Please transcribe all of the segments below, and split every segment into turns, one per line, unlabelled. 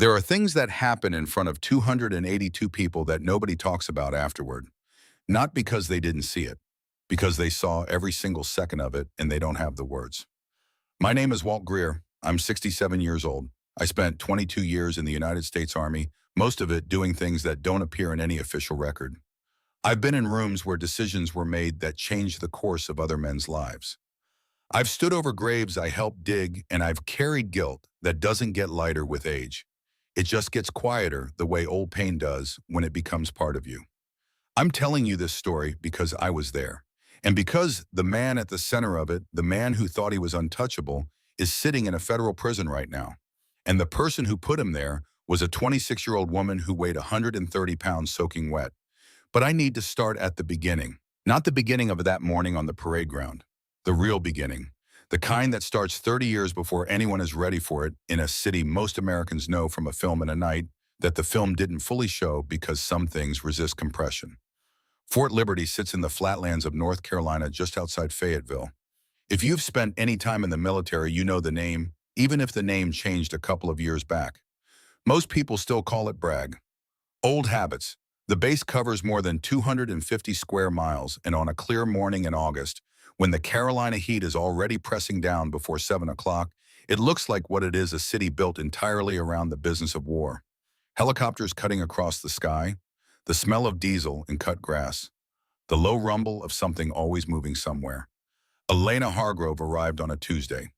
There are things that happen in front of 282 people that nobody talks about afterward. Not because they didn't see it, because they saw every single second of it and they don't have the words. My name is Walt Greer. I'm 67 years old. I spent 22 years in the United States Army, most of it doing things that don't appear in any official record. I've been in rooms where decisions were made that changed the course of other men's lives. I've stood over graves I helped dig, and I've carried guilt that doesn't get lighter with age. It just gets quieter the way old pain does when it becomes part of you. I'm telling you this story because I was there. And because the man at the center of it, the man who thought he was untouchable, is sitting in a federal prison right now. And the person who put him there was a 26-year-old woman who weighed 130 pounds soaking wet. But I need to start at the beginning. Not the beginning of that morning on the parade ground. The real beginning. The kind that starts 30 years before anyone is ready for it in a city most Americans know from a film in a night that the film didn't fully show because some things resist compression. Fort Liberty sits in the flatlands of North Carolina just outside Fayetteville. If you've spent any time in the military, you know the name, even if the name changed a couple of years back. Most people still call it Bragg. Old habits. The base covers more than 250 square miles, and on a clear morning in August, when the Carolina heat is already pressing down before 7 o'clock, it looks like what it is, a city built entirely around the business of war. Helicopters cutting across the sky, the smell of diesel and cut grass, the low rumble of something always moving somewhere. Elena Hargrove arrived on a Tuesday.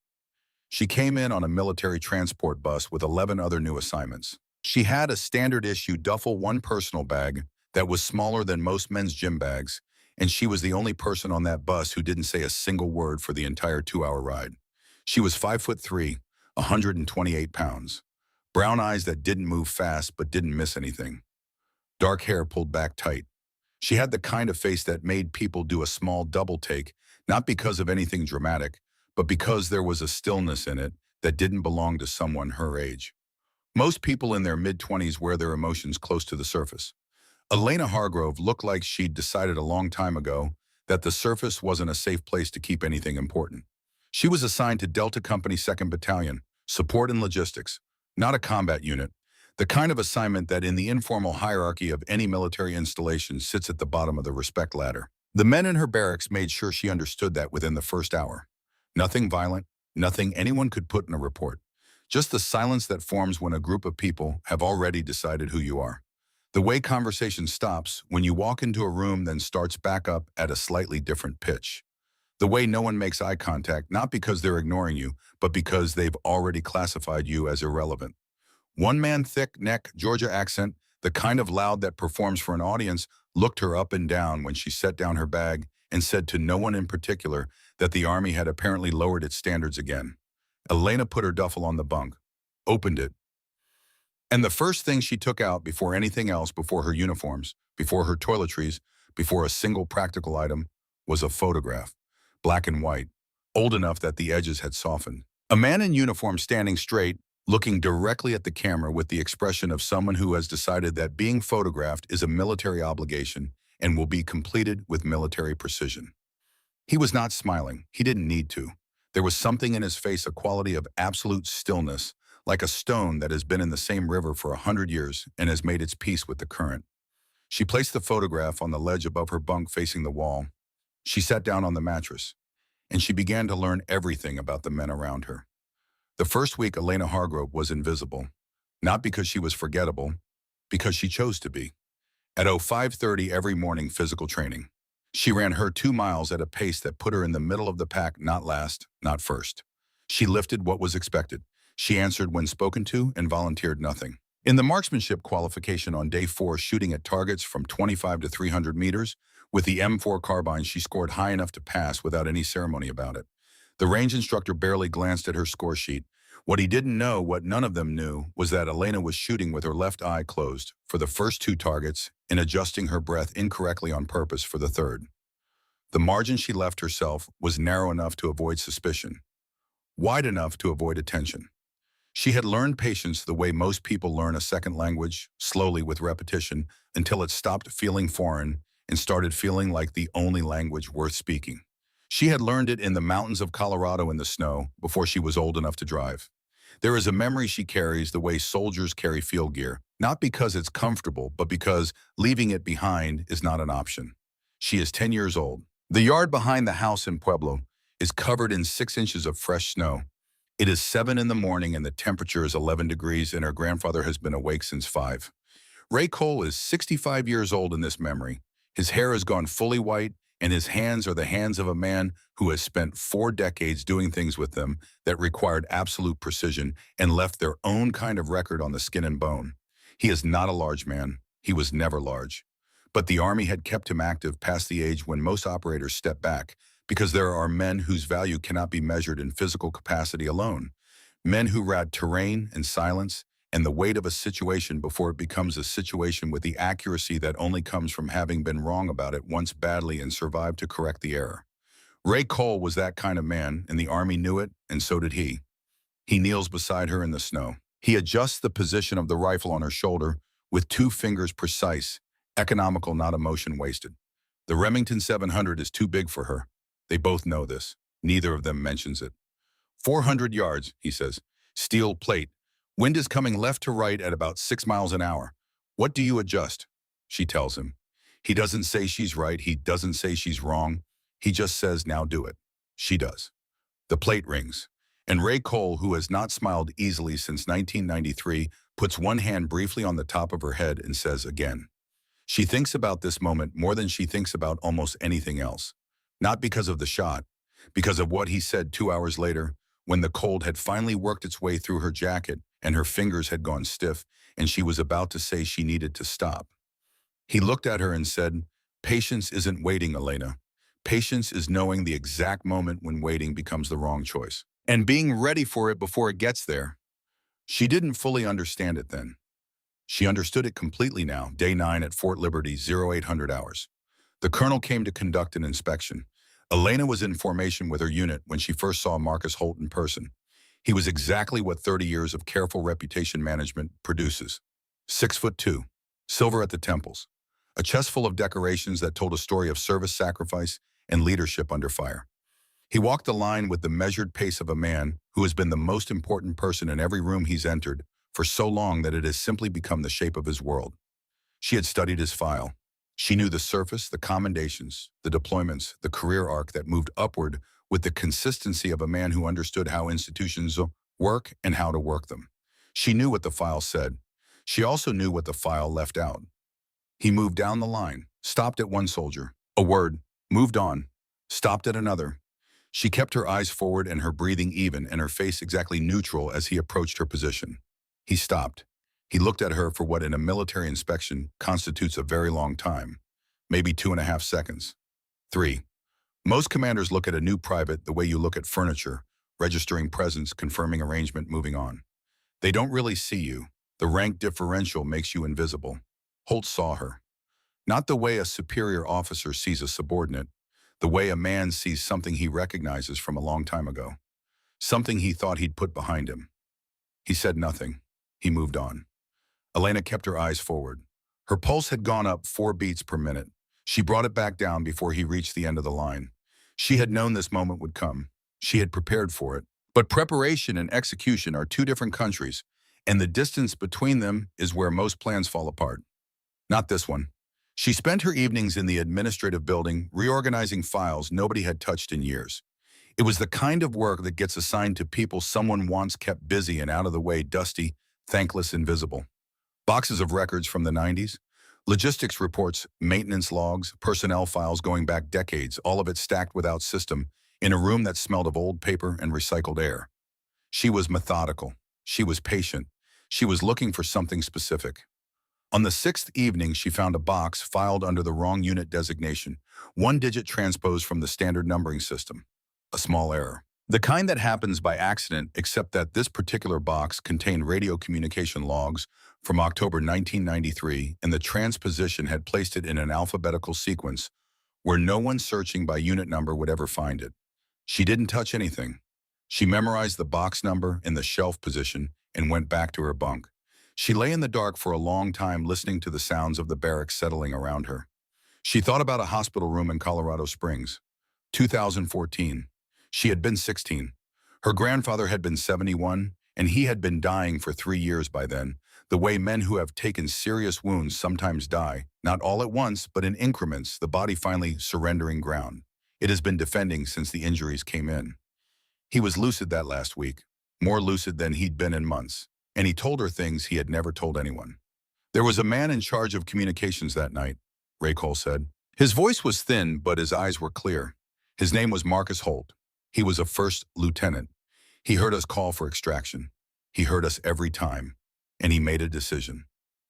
She came in on a military transport bus with 11 other new assignments. She had a standard-issue duffel one personal bag that was smaller than most men's gym bags, and she was the only person on that bus who didn't say a single word for the entire 2-hour ride. She was 5'3", 128 pounds. Brown eyes that didn't move fast but didn't miss anything. Dark hair pulled back tight. She had the kind of face that made people do a small double take, not because of anything dramatic, but because there was a stillness in it that didn't belong to someone her age. Most people in their mid-20s wear their emotions close to the surface. Elena Hargrove looked like she'd decided a long time ago that the surface wasn't a safe place to keep anything important. She was assigned to Delta Company 2nd Battalion, support and logistics, not a combat unit, the kind of assignment that in the informal hierarchy of any military installation sits at the bottom of the respect ladder. The men in her barracks made sure she understood that within the first hour. Nothing violent, nothing anyone could put in a report. Just the silence that forms when a group of people have already decided who you are. The way conversation stops when you walk into a room then starts back up at a slightly different pitch. The way no one makes eye contact, not because they're ignoring you, but because they've already classified you as irrelevant. One man, thick neck, Georgia accent, the kind of loud that performs for an audience, looked her up and down when she set down her bag and said to no one in particular that the Army had apparently lowered its standards again. Elena put her duffel on the bunk, opened it, and the first thing she took out before anything else, before her uniforms, before her toiletries, before a single practical item, was a photograph, black and white, old enough that the edges had softened. A man in uniform standing straight, looking directly at the camera with the expression of someone who has decided that being photographed is a military obligation and will be completed with military precision. He was not smiling. He didn't need to. There was something in his face, a quality of absolute stillness, like a stone that has been in the same river for 100 years and has made its peace with the current. She placed the photograph on the ledge above her bunk facing the wall. She sat down on the mattress, and she began to learn everything about the men around her. The first week, Elena Hargrove was invisible, not because she was forgettable, because she chose to be. At 5:30 every morning, physical training. She ran her 2 miles at a pace that put her in the middle of the pack, not last, not first. She lifted what was expected. She answered when spoken to and volunteered nothing. In the marksmanship qualification on day 4, shooting at targets from 25 to 300 meters, with the M4 carbine, she scored high enough to pass without any ceremony about it. The range instructor barely glanced at her score sheet. What he didn't know, what none of them knew, was that Elena was shooting with her left eye closed for the first 2 targets and adjusting her breath incorrectly on purpose for the third. The margin she left herself was narrow enough to avoid suspicion, wide enough to avoid attention. She had learned patience the way most people learn a second language, slowly with repetition, until it stopped feeling foreign and started feeling like the only language worth speaking. She had learned it in the mountains of Colorado in the snow before she was old enough to drive. There is a memory she carries the way soldiers carry field gear, not because it's comfortable, but because leaving it behind is not an option. She is 10 years old. The yard behind the house in Pueblo is covered in 6 inches of fresh snow. It is 7 in the morning and the temperature is 11 degrees and her grandfather has been awake since 5. Ray Cole is 65 years old in this memory. His hair has gone fully white, and his hands are the hands of a man who has spent 4 decades doing things with them that required absolute precision and left their own kind of record on the skin and bone. He is not a large man. He was never large. But the Army had kept him active past the age when most operators step back, because there are men whose value cannot be measured in physical capacity alone. Men who ride terrain and silence and the weight of a situation before it becomes a situation with the accuracy that only comes from having been wrong about it once badly and survived to correct the error. Ray Cole was that kind of man, and the Army knew it, and so did he. He kneels beside her in the snow. He adjusts the position of the rifle on her shoulder with 2 fingers precise, economical, not emotion wasted. The Remington 700 is too big for her. They both know this. Neither of them mentions it. 400 yards, he says. Steel plate. Wind is coming left to right at about 6 miles an hour. What do you adjust? She tells him. He doesn't say she's right. He doesn't say she's wrong. He just says, now do it. She does. The plate rings. And Ray Cole, who has not smiled easily since 1993, puts one hand briefly on the top of her head and says again. She thinks about this moment more than she thinks about almost anything else. Not because of the shot, because of what he said 2 hours later, when the cold had finally worked its way through her jacket and her fingers had gone stiff and she was about to say she needed to stop. He looked at her and said, patience isn't waiting, Elena. Patience is knowing the exact moment when waiting becomes the wrong choice and being ready for it before it gets there. She didn't fully understand it then. She understood it completely now, day 9 at Fort Liberty, 0800 hours. The colonel came to conduct an inspection. Elena was in formation with her unit when she first saw Marcus Holt in person. He was exactly what 30 years of careful reputation management produces. 6'2", silver at the temples, a chest full of decorations that told a story of service, sacrifice, and leadership under fire. He walked the line with the measured pace of a man who has been the most important person in every room he's entered for so long that it has simply become the shape of his world. She had studied his file. She knew the surface, the commendations, the deployments, the career arc that moved upward with the consistency of a man who understood how institutions work and how to work them. She knew what the file said. She also knew what the file left out. He moved down the line, stopped at one soldier, a word, moved on, stopped at another. She kept her eyes forward and her breathing even and her face exactly neutral as he approached her position. He stopped. He looked at her for what in a military inspection constitutes a very long time, maybe 2.5 seconds. 3. Most commanders look at a new private the way you look at furniture, registering presence, confirming arrangement, moving on. They don't really see you. The rank differential makes you invisible. Holt saw her. Not the way a superior officer sees a subordinate, the way a man sees something he recognizes from a long time ago, something he thought he'd put behind him. He said nothing. He moved on. Elena kept her eyes forward. Her pulse had gone up 4 beats per minute. She brought it back down before he reached the end of the line. She had known this moment would come. She had prepared for it. But preparation and execution are 2 different countries, and the distance between them is where most plans fall apart. Not this one. She spent her evenings in the administrative building, reorganizing files nobody had touched in years. It was the kind of work that gets assigned to people someone once kept busy and out of the way, dusty, thankless, invisible. Boxes of records from the 90s, logistics reports, maintenance logs, personnel files going back decades, all of it stacked without system, in a room that smelled of old paper and recycled air. She was methodical. She was patient. She was looking for something specific. On the 6th evening, she found a box filed under the wrong unit designation, 1 digit transposed from the standard numbering system. A small error. The kind that happens by accident, except that this particular box contained radio communication logs from October 1993, and the transposition had placed it in an alphabetical sequence where no one searching by unit number would ever find it. She didn't touch anything. She memorized the box number and the shelf position and went back to her bunk. She lay in the dark for a long time listening to the sounds of the barracks settling around her. She thought about a hospital room in Colorado Springs. 2014. She had been 16. Her grandfather had been 71, and he had been dying for 3 years by then, the way men who have taken serious wounds sometimes die, not all at once, but in increments, the body finally surrendering ground. It has been defending since the injuries came in. He was lucid that last week, more lucid than he'd been in months, and he told her things he had never told anyone. There was a man in charge of communications that night, Ray Cole said. His voice was thin, but his eyes were clear. His name was Marcus Holt. He was a first lieutenant. He heard us call for extraction. He heard us every time, and he made a decision.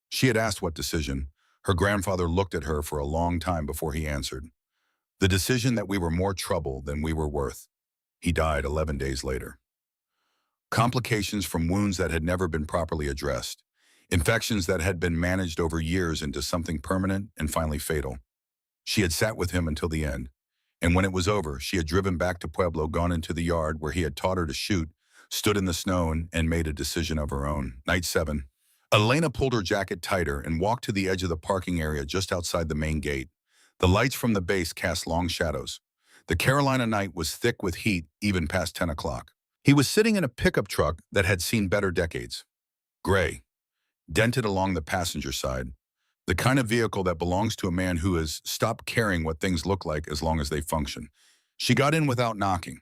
She had asked what decision. Her grandfather looked at her for a long time before he answered. The decision that we were more trouble than we were worth. He died 11 days later. Complications from wounds that had never been properly addressed. Infections that had been managed over years into something permanent and finally fatal. She had sat with him until the end, and when it was over, she had driven back to Pueblo, gone into the yard where he had taught her to shoot, stood in the snow and made a decision of her own. Night 7. Elena pulled her jacket tighter and walked to the edge of the parking area just outside the main gate. The lights from the base cast long shadows. The Carolina night was thick with heat even past 10 o'clock. He was sitting in a pickup truck that had seen better decades. Gray, dented along the passenger side, the kind of vehicle that belongs to a man who has stopped caring what things look like as long as they function. She got in without knocking.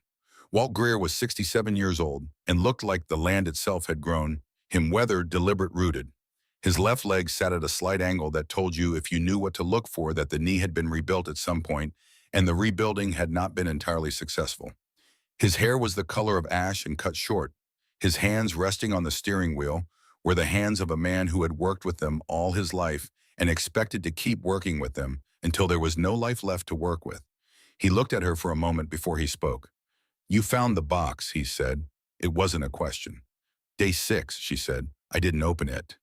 Walt Greer was 67 years old and looked like the land itself had grown him weathered, deliberate, rooted. His left leg sat at a slight angle that told you, if you knew what to look for, that the knee had been rebuilt at some point and the rebuilding had not been entirely successful. His hair was the color of ash and cut short. His hands resting on the steering wheel were the hands of a man who had worked with them all his life and expected to keep working with them until there was no life left to work with. He looked at her for a moment before he spoke. "You found the box," he said. It wasn't a question. "Day 6, she said. "I didn't open it."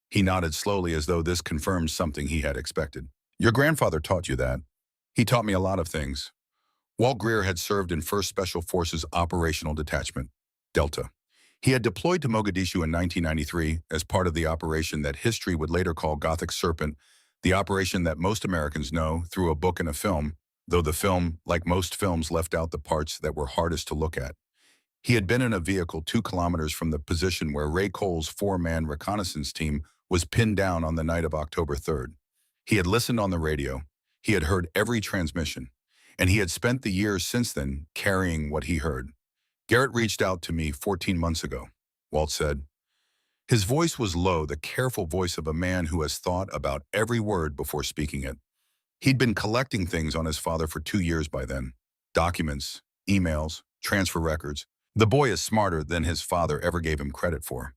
He nodded slowly as though this confirmed something he had expected. "Your grandfather taught you that." "He taught me a lot of things." Walt Greer had served in 1st Special Forces Operational Detachment, Delta. He had deployed to Mogadishu in 1993 as part of the operation that history would later call Gothic Serpent, the operation that most Americans know through a book and a film, though the film, like most films, left out the parts that were hardest to look at. He had been in a vehicle 2 kilometers from the position where Ray Cole's 4-man reconnaissance team was pinned down on the night of October 3rd. He had listened on the radio. He had heard every transmission. And he had spent the years since then carrying what he heard. "Garrett reached out to me 14 months ago," Walt said. His voice was low, the careful voice of a man who has thought about every word before speaking it. He'd been collecting things on his father for 2 years by then. Documents, emails, transfer records. The boy is smarter than his father ever gave him credit for.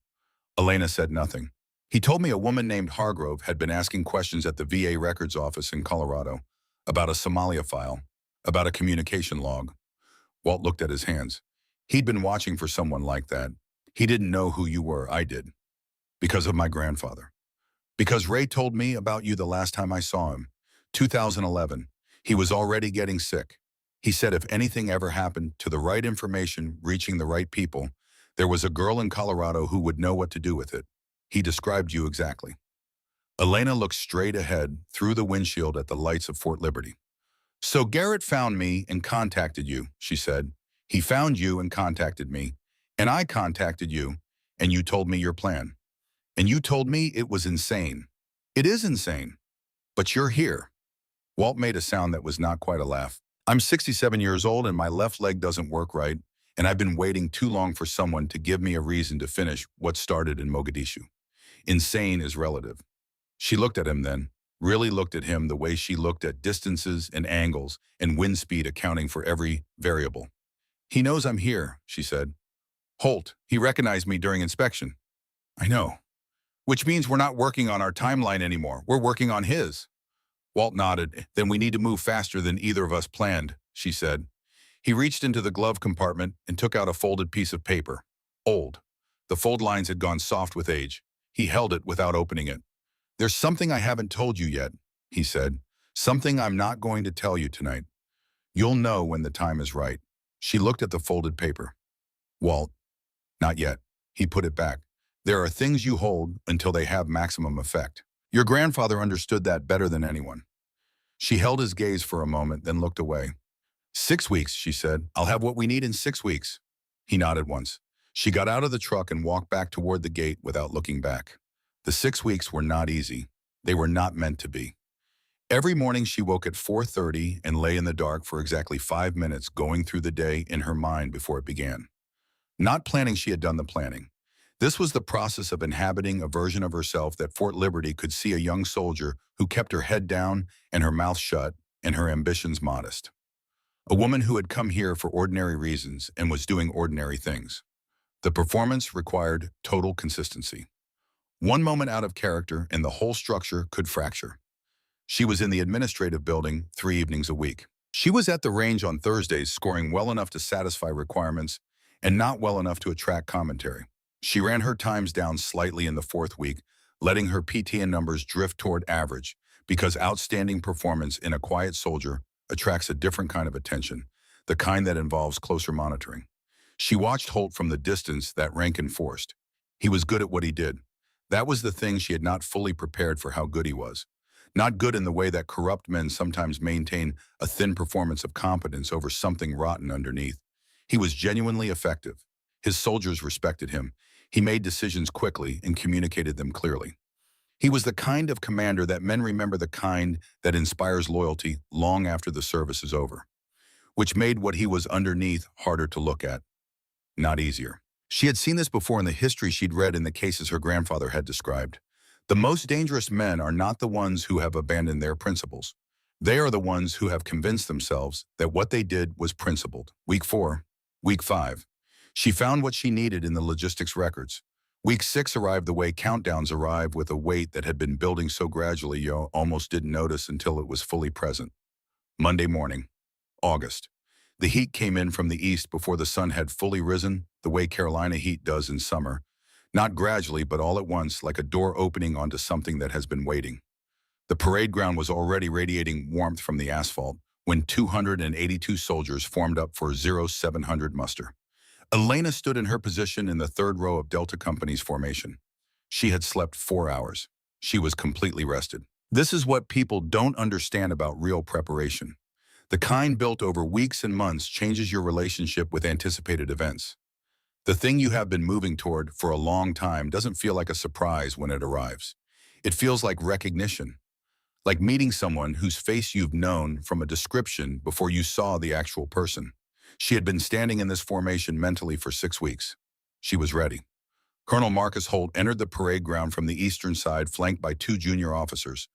Elena said nothing. "He told me a woman named Hargrove had been asking questions at the VA records office in Colorado about a Somalia file, about a communication log." Walt looked at his hands. He'd been watching for someone like that. "He didn't know who you were. I did. Because of my grandfather. Because Ray told me about you the last time I saw him. 2011. He was already getting sick. He said if anything ever happened to the right information reaching the right people, there was a girl in Colorado who would know what to do with it. He described you exactly." Elena looked straight ahead through the windshield at the lights of Fort Liberty. "So Garrett found me and contacted you," she said. "He found you and contacted me, and I contacted you, and you told me your plan. And you told me it was insane. It is insane. But you're here." Walt made a sound that was not quite a laugh. "I'm 67 years old and my left leg doesn't work right, and I've been waiting too long for someone to give me a reason to finish what started in Mogadishu. Insane is relative." She looked at him then, really looked at him the way she looked at distances and angles and wind speed accounting for every variable. "He knows I'm here," she said. "Holt, he recognized me during inspection." "I know. Which means we're not working on our timeline anymore. We're working on his." Walt nodded. "Then we need to move faster than either of us planned," she said. He reached into the glove compartment and took out a folded piece of paper. Old. The fold lines had gone soft with age. He held it without opening it. "There's something I haven't told you yet," he said. "Something I'm not going to tell you tonight. You'll know when the time is right." She looked at the folded paper. "Walt, not yet." He put it back. "There are things you hold until they have maximum effect. Your grandfather understood that better than anyone." She held his gaze for a moment, then looked away. 6 weeks, she said. "I'll have what we need in 6 weeks." He nodded once. She got out of the truck and walked back toward the gate without looking back. The 6 weeks were not easy. They were not meant to be. Every morning she woke at 4:30 and lay in the dark for exactly 5 minutes going through the day in her mind before it began. Not planning she had done the planning. This was the process of inhabiting a version of herself that Fort Liberty could see, a young soldier who kept her head down and her mouth shut and her ambitions modest. A woman who had come here for ordinary reasons and was doing ordinary things. The performance required total consistency. One moment out of character and the whole structure could fracture. She was in the administrative building 3 evenings a week. She was at the range on Thursdays, scoring well enough to satisfy requirements and not well enough to attract commentary. She ran her times down slightly in the 4th week, letting her PTN numbers drift toward average, because outstanding performance in a quiet soldier attracts a different kind of attention, the kind that involves closer monitoring. She watched Holt from the distance that rank enforced. He was good at what he did. That was the thing. She had not fully prepared for how good he was. Not good in the way that corrupt men sometimes maintain a thin performance of competence over something rotten underneath. He was genuinely effective. His soldiers respected him. He made decisions quickly and communicated them clearly. He was the kind of commander that men remember, the kind that inspires loyalty long after the service is over, which made what he was underneath harder to look at, not easier. She had seen this before in the history she'd read in the cases her grandfather had described. The most dangerous men are not the ones who have abandoned their principles. They are the ones who have convinced themselves that what they did was principled. Week 4, Week 5. She found what she needed in the logistics records. Week 6 arrived the way countdowns arrive, with a weight that had been building so gradually you almost didn't notice until it was fully present. Monday morning, August. The heat came in from the east before the sun had fully risen, the way Carolina heat does in summer. Not gradually, but all at once, like a door opening onto something that has been waiting. The parade ground was already radiating warmth from the asphalt when 282 soldiers formed up for 0700 muster. Elena stood in her position in the 3rd row of Delta Company's formation. She had slept 4 hours. She was completely rested. This is what people don't understand about real preparation. The kind built over weeks and months changes your relationship with anticipated events. The thing you have been moving toward for a long time doesn't feel like a surprise when it arrives. It feels like recognition, like meeting someone whose face you've known from a description before you saw the actual person. She had been standing in this formation mentally for 6 weeks. She was ready. Colonel Marcus Holt entered the parade ground from the eastern side, flanked by 2 junior officers.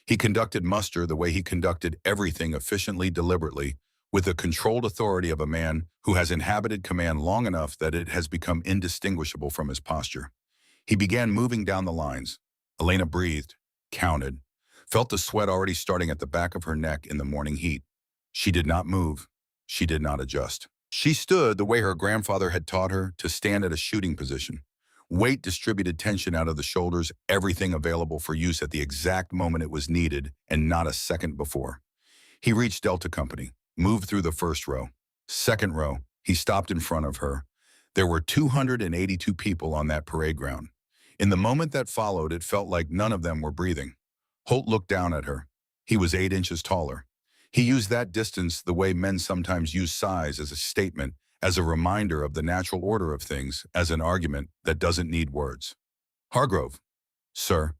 He conducted muster the way he conducted everything, efficiently, deliberately, with the controlled authority of a man who has inhabited command long enough that it has become indistinguishable from his posture. He began moving down the lines. Elena breathed, counted, felt the sweat already starting at the back of her neck in the morning heat. She did not move. She did not adjust. She stood the way her grandfather had taught her to stand, at a shooting position. Weight distributed tension out of the shoulders, everything available for use at the exact moment it was needed, and not a second before. He reached Delta Company, moved through the 1st row. 2nd row, he stopped in front of her. There were 282 people on that parade ground. In the moment that followed, it felt like none of them were breathing. Holt looked down at her. He was 8 inches taller. He used that distance the way men sometimes use size, as a statement, as a reminder of the natural order of things, as an argument that doesn't need words. Hargrove. Sir,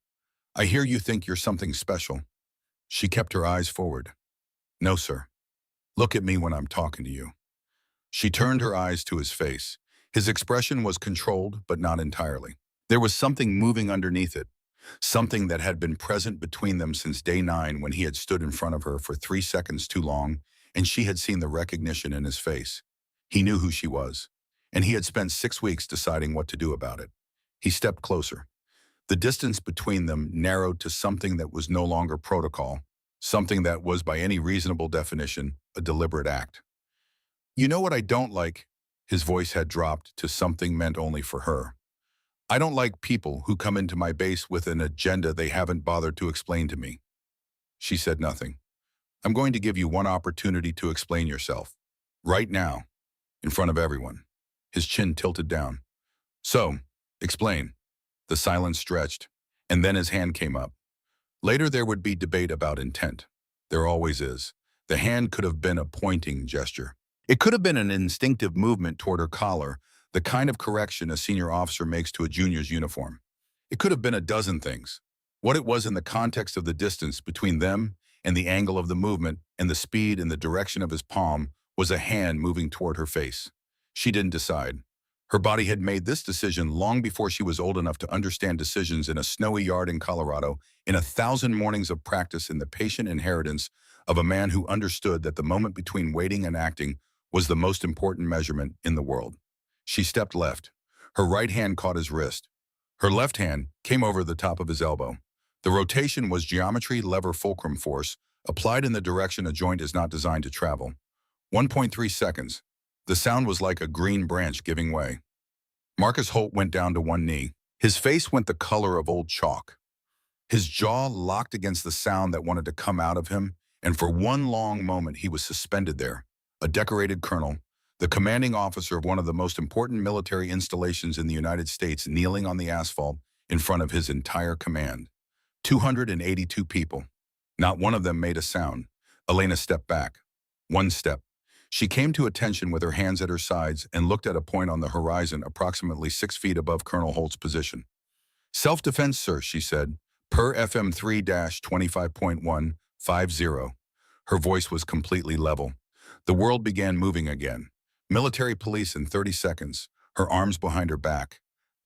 I hear you think you're something special. She kept her eyes forward. No, sir. Look at me when I'm talking to you. She turned her eyes to his face. His expression was controlled, but not entirely. There was something moving underneath it. Something that had been present between them since day 9, when he had stood in front of her for 3 seconds too long, and she had seen the recognition in his face. He knew who she was, and he had spent 6 weeks deciding what to do about it. He stepped closer. The distance between them narrowed to something that was no longer protocol, something that was, by any reasonable definition, a deliberate act. You know what I don't like? His voice had dropped to something meant only for her. I don't like people who come into my base with an agenda they haven't bothered to explain to me. She said nothing. I'm going to give you one opportunity to explain yourself. Right now, in front of everyone. His chin tilted down. So, explain. The silence stretched, and then his hand came up. Later there would be debate about intent. There always is. The hand could have been a pointing gesture. It could have been an instinctive movement toward her collar, the kind of correction a senior officer makes to a junior's uniform. It could have been a dozen things. What it was in the context of the distance between them and the angle of the movement and the speed and the direction of his palm was a hand moving toward her face. She didn't decide. Her body had made this decision long before she was old enough to understand decisions in a snowy yard in Colorado, in 1,000 mornings of practice in the patient inheritance of a man who understood that the moment between waiting and acting was the most important measurement in the world. She stepped left. Her right hand caught his wrist. Her left hand came over the top of his elbow. The rotation was geometry lever fulcrum force, applied in the direction a joint is not designed to travel. 1.3 seconds. The sound was like a green branch giving way. Marcus Holt went down to one knee. His face went the color of old chalk. His jaw locked against the sound that wanted to come out of him, and for one long moment he was suspended there, a decorated colonel, the commanding officer of one of the most important military installations in the United States, kneeling on the asphalt in front of his entire command. 282 people. Not one of them made a sound. Elena stepped back. One step. She came to attention with her hands at her sides and looked at a point on the horizon approximately 6 feet above Colonel Holt's position. "Self-defense, sir," she said, "per FM 3-25.150. Her voice was completely level. The world began moving again. Military police in 30 seconds, her arms behind her back,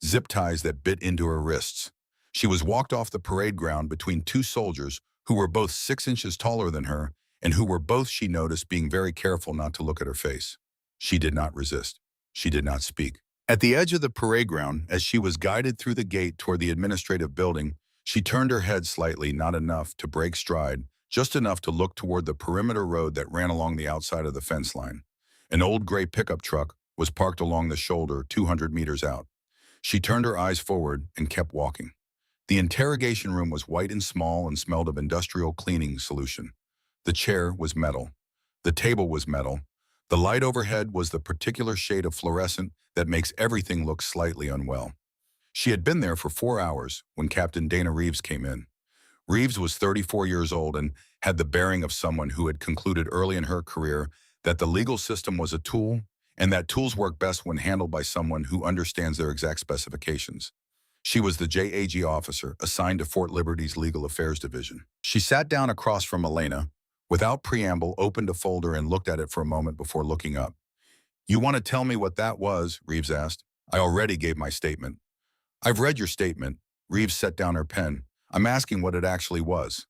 zip ties that bit into her wrists. She was walked off the parade ground between two soldiers who were both 6 inches taller than her and who were both, she noticed, being very careful not to look at her face. She did not resist. She did not speak. At the edge of the parade ground, as she was guided through the gate toward the administrative building, she turned her head slightly, not enough to break stride, just enough to look toward the perimeter road that ran along the outside of the fence line. An old gray pickup truck was parked along the shoulder 200 meters out. She turned her eyes forward and kept walking. The interrogation room was white and small and smelled of industrial cleaning solution. The chair was metal. The table was metal. The light overhead was the particular shade of fluorescent that makes everything look slightly unwell. She had been there for 4 hours when Captain Dana Reeves came in. Reeves was 34 years old and had the bearing of someone who had concluded early in her career that the legal system was a tool and that tools work best when handled by someone who understands their exact specifications. She was the JAG officer assigned to Fort Liberty's Legal Affairs Division. She sat down across from Elena, without preamble, opened a folder and looked at it for a moment before looking up. "You want to tell me what that was?" Reeves asked. "I already gave my statement." "I've read your statement." Reeves set down her pen. "I'm asking what it actually was."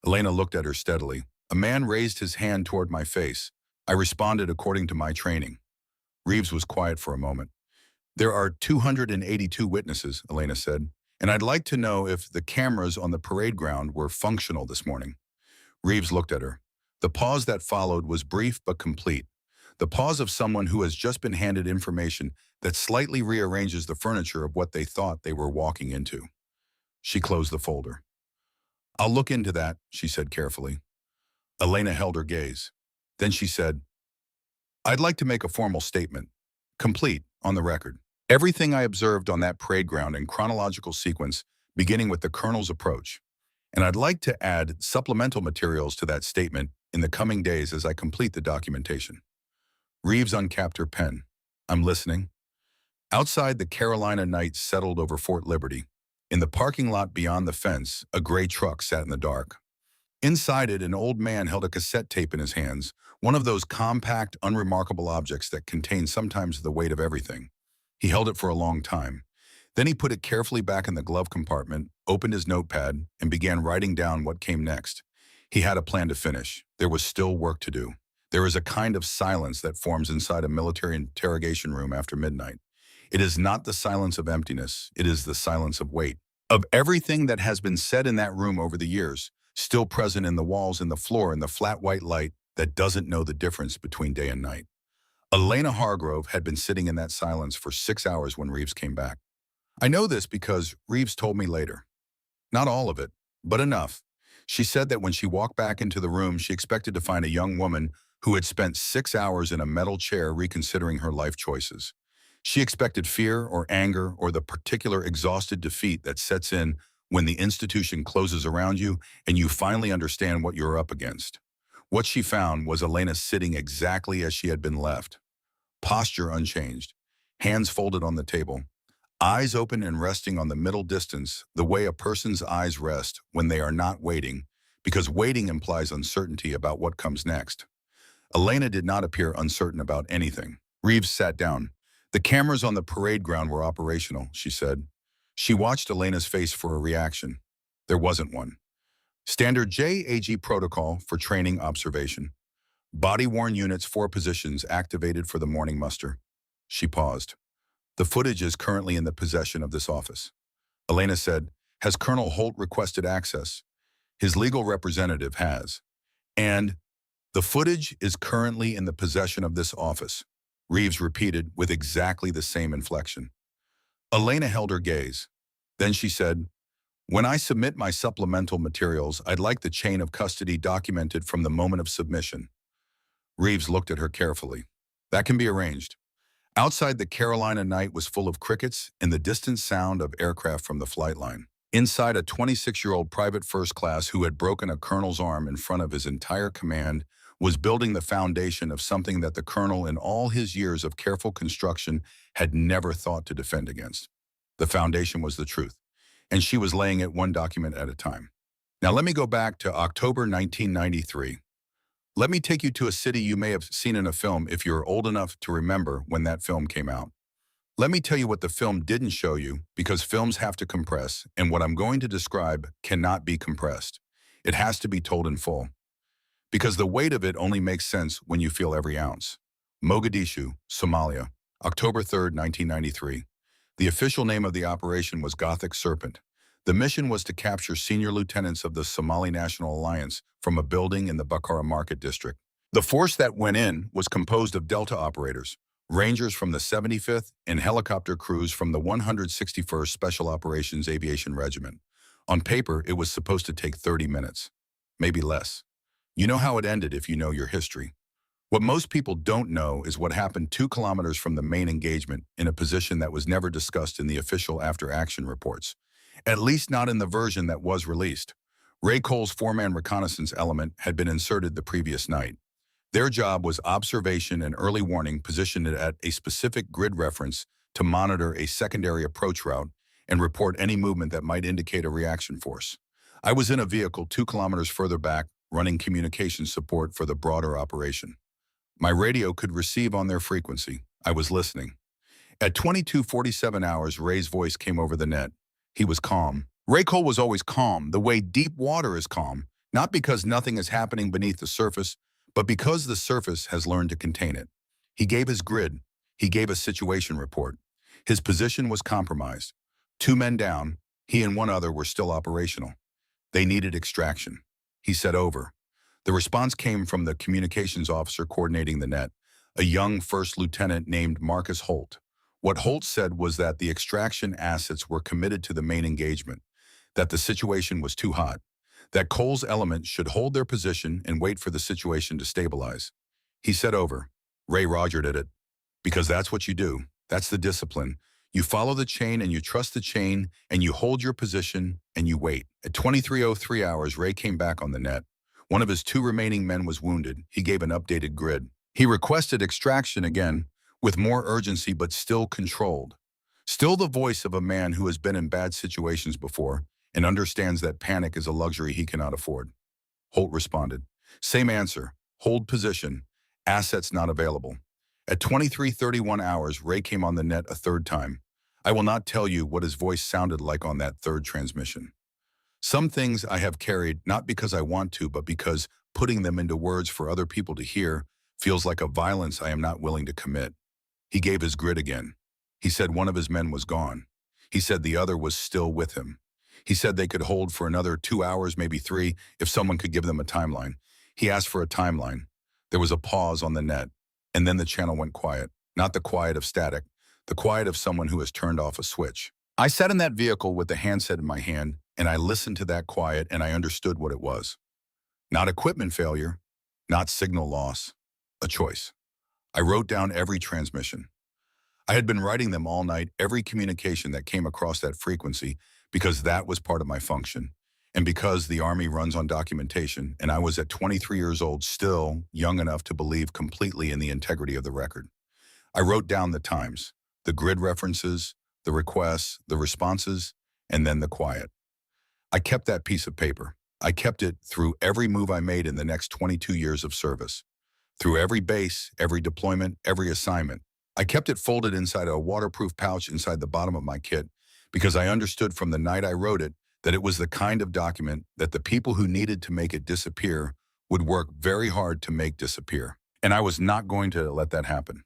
Elena looked at her steadily. "A man raised his hand toward my face. I responded according to my training." Reeves was quiet for a moment. "There are 282 witnesses," Elena said, "and I'd like to know if the cameras on the parade ground were functional this morning." Reeves looked at her. The pause that followed was brief but complete. The pause of someone who has just been handed information that slightly rearranges the furniture of what they thought they were walking into. She closed the folder. "I'll look into that," she said carefully. Elena held her gaze. Then she said, "I'd like to make a formal statement, complete, on the record. Everything I observed on that parade ground in chronological sequence, beginning with the colonel's approach. And I'd like to add supplemental materials to that statement in the coming days as I complete the documentation." Reeves uncapped her pen. "I'm listening." Outside, the Carolina night settled over Fort Liberty. In the parking lot beyond the fence, a gray truck sat in the dark. Inside it, an old man held a cassette tape in his hands, one of those compact, unremarkable objects that contain sometimes the weight of everything. He held it for a long time. Then he put it carefully back in the glove compartment, opened his notepad, and began writing down what came next. He had a plan to finish. There was still work to do. There is a kind of silence that forms inside a military interrogation room after midnight. It is not the silence of emptiness. It is the silence of weight, of everything that has been said in that room over the years, still present in the walls and the floor and the flat white light that doesn't know the difference between day and night. Elena Hargrove had been sitting in that silence for 6 hours when Reeves came back. I know this because Reeves told me later. Not all of it, but enough. She said that when she walked back into the room, she expected to find a young woman who had spent 6 hours in a metal chair reconsidering her life choices. She expected fear or anger or the particular exhausted defeat that sets in when the institution closes around you and you finally understand what you're up against. What she found was Elena sitting exactly as she had been left. Posture unchanged, hands folded on the table, eyes open and resting on the middle distance, the way a person's eyes rest when they are not waiting, because waiting implies uncertainty about what comes next. Elena did not appear uncertain about anything. Reeves sat down. The cameras on the parade ground were operational, she said. She watched Elena's face for a reaction. There wasn't one. Standard JAG protocol for training observation. Body-worn units 4 positions activated for the morning muster. She paused. The footage is currently in the possession of this office. Elena said, has Colonel Holt requested access? His legal representative has. And the footage is currently in the possession of this office, Reeves repeated with exactly the same inflection. Elena held her gaze. Then she said, when I submit my supplemental materials, I'd like the chain of custody documented from the moment of submission. Reeves looked at her carefully. That can be arranged. Outside, the Carolina night was full of crickets and the distant sound of aircraft from the flight line. Inside, a 26-year-old private first class who had broken a colonel's arm in front of his entire command was building the foundation of something that the colonel, in all his years of careful construction, had never thought to defend against. The foundation was the truth, and she was laying it one document at a time. Now let me go back to October 1993. Let me take you to a city you may have seen in a film if you're old enough to remember when that film came out. Let me tell you what the film didn't show you, because films have to compress, and what I'm going to describe cannot be compressed. It has to be told in full, because the weight of it only makes sense when you feel every ounce. Mogadishu, Somalia, October 3, 1993. The official name of the operation was Gothic Serpent. The mission was to capture senior lieutenants of the Somali National Alliance from a building in the Bakara Market District. The force that went in was composed of Delta operators, Rangers from the 75th, and helicopter crews from the 161st Special Operations Aviation Regiment. On paper, it was supposed to take 30 minutes, maybe less. You know how it ended if you know your history. What most people don't know is what happened 2 kilometers from the main engagement in a position that was never discussed in the official after-action reports, at least not in the version that was released. Ray Cole's 4-man reconnaissance element had been inserted the previous night. Their job was observation and early warning, positioned at a specific grid reference to monitor a secondary approach route and report any movement that might indicate a reaction force. I was in a vehicle 2 kilometers further back, running communication support for the broader operation. My radio could receive on their frequency. I was listening. At 22:47 hours, Ray's voice came over the net. He was calm. Ray Cole was always calm, the way deep water is calm, not because nothing is happening beneath the surface, but because the surface has learned to contain it. He gave his grid. He gave a situation report. His position was compromised. 2 men down. He and 1 other were still operational. They needed extraction. He said over. The response came from the communications officer coordinating the net, a young first lieutenant named Marcus Holt. What Holt said was that the extraction assets were committed to the main engagement, that the situation was too hot, that Cole's element should hold their position and wait for the situation to stabilize. He said over. Ray rogered at it. Because that's what you do. That's the discipline. You follow the chain and you trust the chain and you hold your position and you wait. At 23:03 hours, Ray came back on the net. One of his 2 remaining men was wounded. He gave an updated grid. He requested extraction again, with more urgency but still controlled. Still the voice of a man who has been in bad situations before and understands that panic is a luxury he cannot afford. Holt responded. Same answer. Hold position. Assets not available. At 23:31 hours, Ray came on the net a 3rd time. I will not tell you what his voice sounded like on that 3rd transmission. Some things I have carried not because I want to, but because putting them into words for other people to hear feels like a violence I am not willing to commit. He gave his grid again. He said one of his men was gone. He said the other was still with him. He said they could hold for another 2 hours, maybe 3, if someone could give them a timeline. He asked for a timeline. There was a pause on the net, and then the channel went quiet. Not the quiet of static, the quiet of someone who has turned off a switch. I sat in that vehicle with the handset in my hand, and I listened to that quiet, and I understood what it was. Not equipment failure, not signal loss, a choice. I wrote down every transmission. I had been writing them all night, every communication that came across that frequency, because that was part of my function, and because the Army runs on documentation, and I was at 23 years old, still young enough to believe completely in the integrity of the record. I wrote down the times, The grid references, the requests, the responses, and then the quiet. I kept that piece of paper. I kept it through every move I made in the next 22 years of service. Through every base, every deployment, every assignment. I kept it folded inside a waterproof pouch inside the bottom of my kit because I understood from the night I wrote it that it was the kind of document that the people who needed to make it disappear would work very hard to make disappear. And I was not going to let that happen.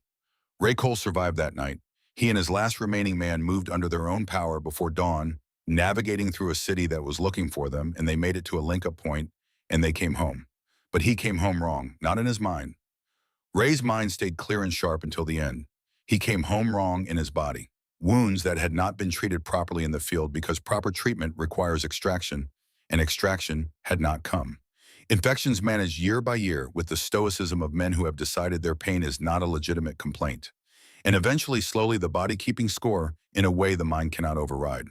Ray Cole survived that night. He and his last remaining man moved under their own power before dawn, navigating through a city that was looking for them, and they made it to a link-up point, and they came home. But he came home wrong, not in his mind. Ray's mind stayed clear and sharp until the end. He came home wrong in his body. Wounds that had not been treated properly in the field because proper treatment requires extraction, and extraction had not come. Infections managed year by year with the stoicism of men who have decided their pain is not a legitimate complaint. And eventually, slowly, the body keeping score in a way the mind cannot override.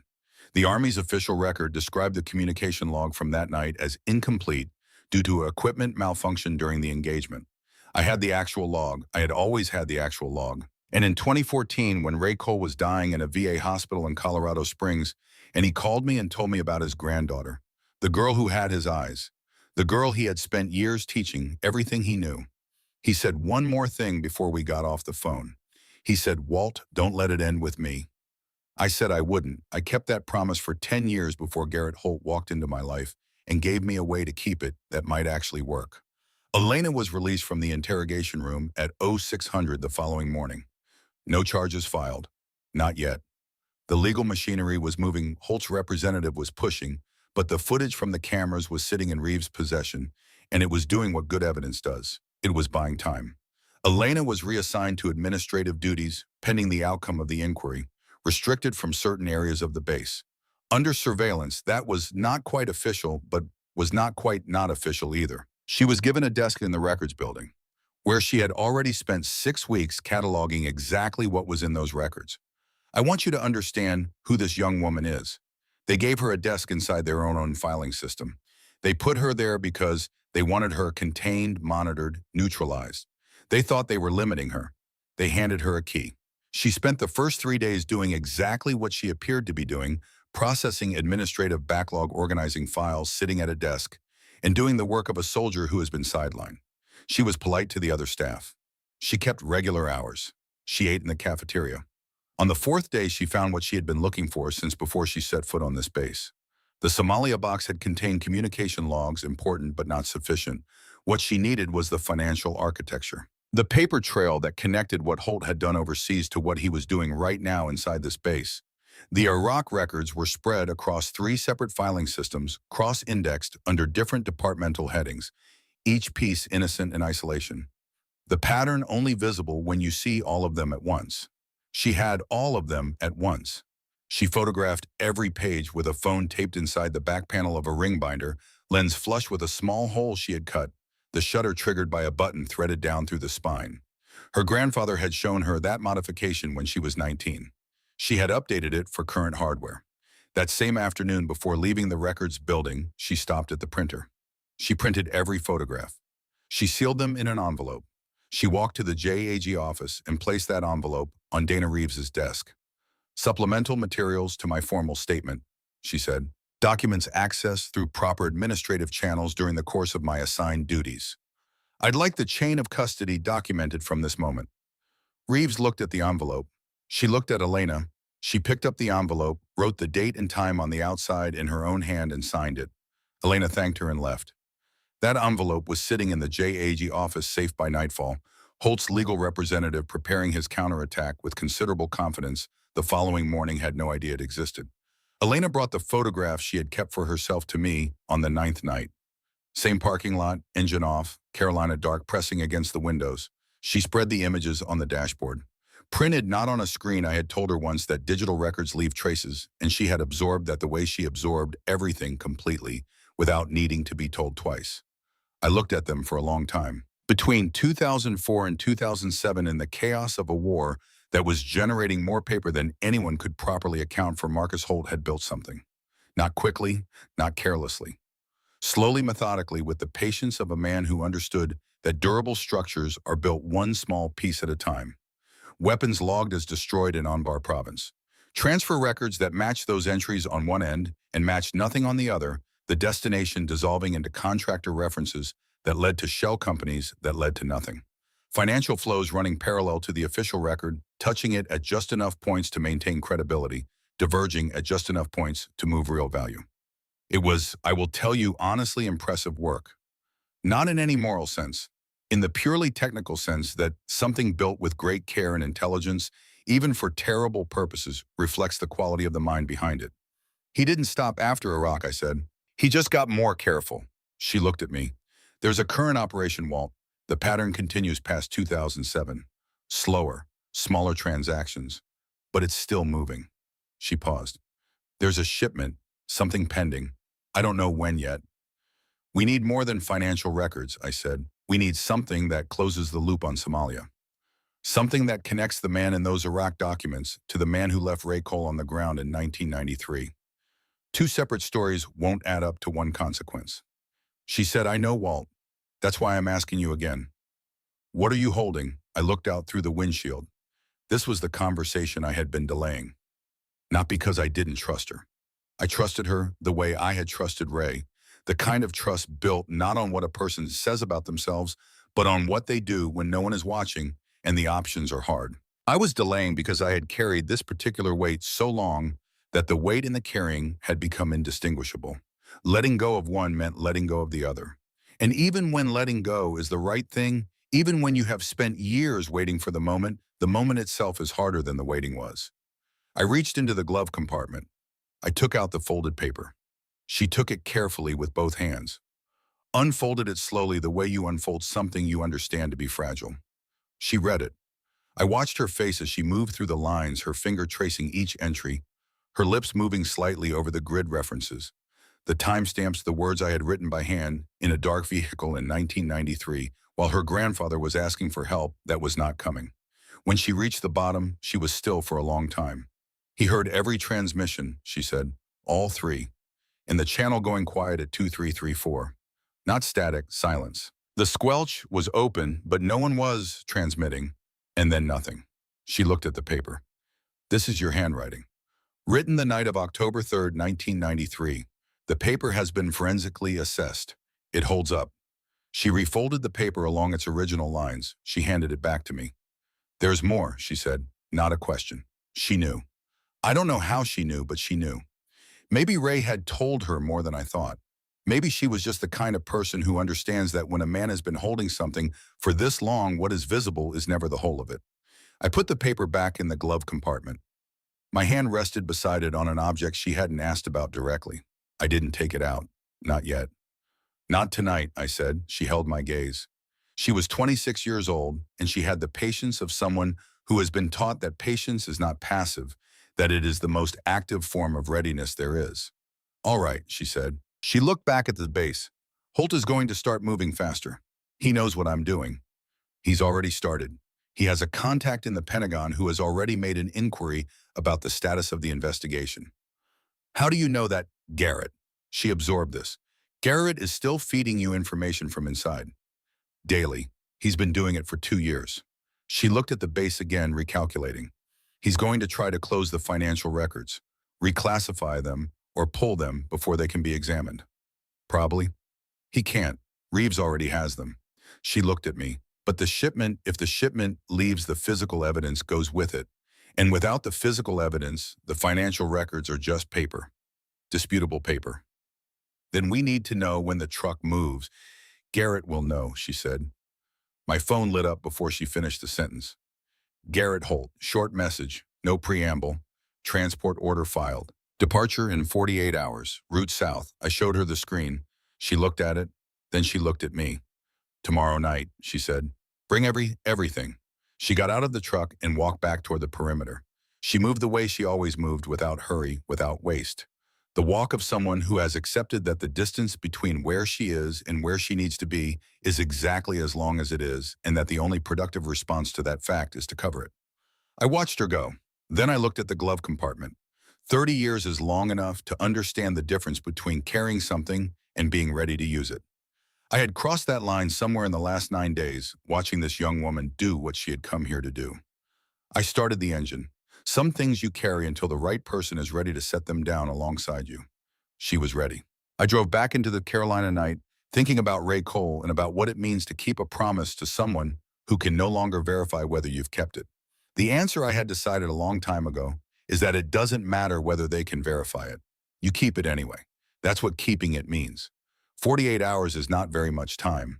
The Army's official record described the communication log from that night as incomplete due to equipment malfunction during the engagement. I had the actual log. I had always had the actual log. And in 2014, when Ray Cole was dying in a VA hospital in Colorado Springs, and he called me and told me about his granddaughter, the girl who had his eyes, the girl he had spent years teaching everything he knew. He said one more thing before we got off the phone. He said, "Walt, don't let it end with me." I said I wouldn't. I kept that promise for 10 years before Garrett Holt walked into my life and gave me a way to keep it that might actually work. Elena was released from the interrogation room at 0600 the following morning. No charges filed. Not yet. The legal machinery was moving, Holt's representative was pushing, but the footage from the cameras was sitting in Reeves' possession, and it was doing what good evidence does. It was buying time. Elena was reassigned to administrative duties pending the outcome of the inquiry, restricted from certain areas of the base. Under surveillance, that was not quite official, but was not quite not official either. She was given a desk in the records building, where she had already spent 6 weeks cataloging exactly what was in those records. I want you to understand who this young woman is. They gave her a desk inside their own filing system. They put her there because they wanted her contained, monitored, neutralized. They thought they were limiting her. They handed her a key. She spent the first 3 days doing exactly what she appeared to be doing, processing administrative backlog, organizing files, sitting at a desk, and doing the work of a soldier who has been sidelined. She was polite to the other staff. She kept regular hours. She ate in the cafeteria. On the 4th day, she found what she had been looking for since before she set foot on this base. The Somalia box had contained communication logs, important but not sufficient. What she needed was the financial architecture. The paper trail that connected what Holt had done overseas to what he was doing right now inside this base. The Iraq records were spread across 3 separate filing systems, cross-indexed under different departmental headings, each piece innocent in isolation. The pattern only visible when you see all of them at once. She had all of them at once. She photographed every page with a phone taped inside the back panel of a ring binder, lens flush with a small hole she had cut, the shutter triggered by a button threaded down through the spine. Her grandfather had shown her that modification when she was 19. She had updated it for current hardware. That same afternoon before leaving the records building, she stopped at the printer. She printed every photograph. She sealed them in an envelope. She walked to the JAG office and placed that envelope on Dana Reeves's desk. "Supplemental materials to my formal statement," she said. "Documents accessed through proper administrative channels during the course of my assigned duties. I'd like the chain of custody documented from this moment." Reeves looked at the envelope. She looked at Elena. She picked up the envelope, wrote the date and time on the outside in her own hand and signed it. Elena thanked her and left. That envelope was sitting in the JAG office safe by nightfall, Holt's legal representative preparing his counterattack with considerable confidence the following morning had no idea it existed. Elena brought the photograph she had kept for herself to me on the 9th night. Same parking lot, engine off, Carolina dark pressing against the windows. She spread the images on the dashboard. Printed not on a screen, I had told her once that digital records leave traces, and she had absorbed that the way she absorbed everything completely without needing to be told twice. I looked at them for a long time. Between 2004 and 2007, in the chaos of a war that was generating more paper than anyone could properly account for, Marcus Holt had built something. Not quickly, not carelessly. Slowly, methodically, with the patience of a man who understood that durable structures are built one small piece at a time. weapons logged as destroyed in Anbar province. Transfer records that match those entries on one end and match nothing on the other, the destination dissolving into contractor references that led to shell companies that led to nothing. Financial flows running parallel to the official record, touching it at just enough points to maintain credibility, diverging at just enough points to move real value. It was, I will tell you, honestly impressive work. Not in any moral sense, in the purely technical sense that something built with great care and intelligence, even for terrible purposes, reflects the quality of the mind behind it. He didn't stop after Iraq, I said. He just got more careful. She looked at me. There's a current operation, Walt. The pattern continues past 2007. Slower, smaller transactions, but it's still moving. She paused. There's a shipment, something pending. I don't know when yet. We need more than financial records, I said. We need something that closes the loop on Somalia. Something that connects the man in those Iraq documents to the man who left Ray Cole on the ground in 1993. Two separate stories won't add up to one consequence. She said, I know, Walt. That's why I'm asking you again. What are you holding? I looked out through the windshield. This was the conversation I had been delaying. Not because I didn't trust her. I trusted her the way I had trusted Ray, the kind of trust built not on what a person says about themselves, but on what they do when no one is watching and the options are hard. I was delaying because I had carried this particular weight so long that the weight in the carrying had become indistinguishable. Letting go of one meant letting go of the other. And even when letting go is the right thing, even when you have spent years waiting for the moment itself is harder than the waiting was. I reached into the glove compartment. I took out the folded paper. She took it carefully with both hands, unfolded it slowly the way you unfold something you understand to be fragile. She read it. I watched her face as she moved through the lines, her finger tracing each entry, her lips moving slightly over the grid references, the timestamps, the words I had written by hand in a dark vehicle in 1993, while her grandfather was asking for help that was not coming. When she reached the bottom, she was still for a long time. He heard every transmission, she said, all three, and the channel going quiet at 2334. Not static, silence. The squelch was open, but no one was transmitting, and then nothing. She looked at the paper. This is your handwriting. Written the night of October 3rd, 1993. The paper has been forensically assessed. It holds up. She refolded the paper along its original lines. She handed it back to me. There's more, she said, not a question. She knew. I don't know how she knew, but she knew. Maybe Ray had told her more than I thought. Maybe she was just the kind of person who understands that when a man has been holding something for this long, what is visible is never the whole of it. I put the paper back in the glove compartment. My hand rested beside it on an object she hadn't asked about directly. I didn't take it out. Not yet. Not tonight, I said. She held my gaze. She was 26 years old, and she had the patience of someone who has been taught that patience is not passive, that it is the most active form of readiness there is. All right, she said. She looked back at the base. Holt is going to start moving faster. He knows what I'm doing. He's already started. He has a contact in the Pentagon who has already made an inquiry about the status of the investigation. How do you know that, Garrett? She absorbed this. Garrett is still feeding you information from inside. Daily. He's been doing it for 2 years. She looked at the base again, recalculating. He's going to try to close the financial records, reclassify them, or pull them before they can be examined. Probably. He can't. Reeves already has them. She looked at me. But the shipment, if the shipment leaves, the physical evidence goes with it. And without the physical evidence, the financial records are just paper. Disputable paper. Then we need to know when the truck moves. Garrett will know, she said. My phone lit up before she finished the sentence. Garrett Holt, short message, no preamble, transport order filed. Departure in 48 hours, route south. I showed her the screen. She looked at it, then she looked at me. Tomorrow night, she said. Bring everything. She got out of the truck and walked back toward the perimeter. She moved the way she always moved, without hurry, without waste. The walk of someone who has accepted that the distance between where she is and where she needs to be is exactly as long as it is, and that the only productive response to that fact is to cover it. I watched her go. Then I looked at the glove compartment. 30 years is long enough to understand the difference between carrying something and being ready to use it. I had crossed that line somewhere in the last 9 days, watching this young woman do what she had come here to do. I started the engine. Some things you carry until the right person is ready to set them down alongside you. She was ready. I drove back into the Carolina night, thinking about Ray Cole and about what it means to keep a promise to someone who can no longer verify whether you've kept it. The answer I had decided a long time ago is that it doesn't matter whether they can verify it. You keep it anyway. That's what keeping it means. 48 hours is not very much time.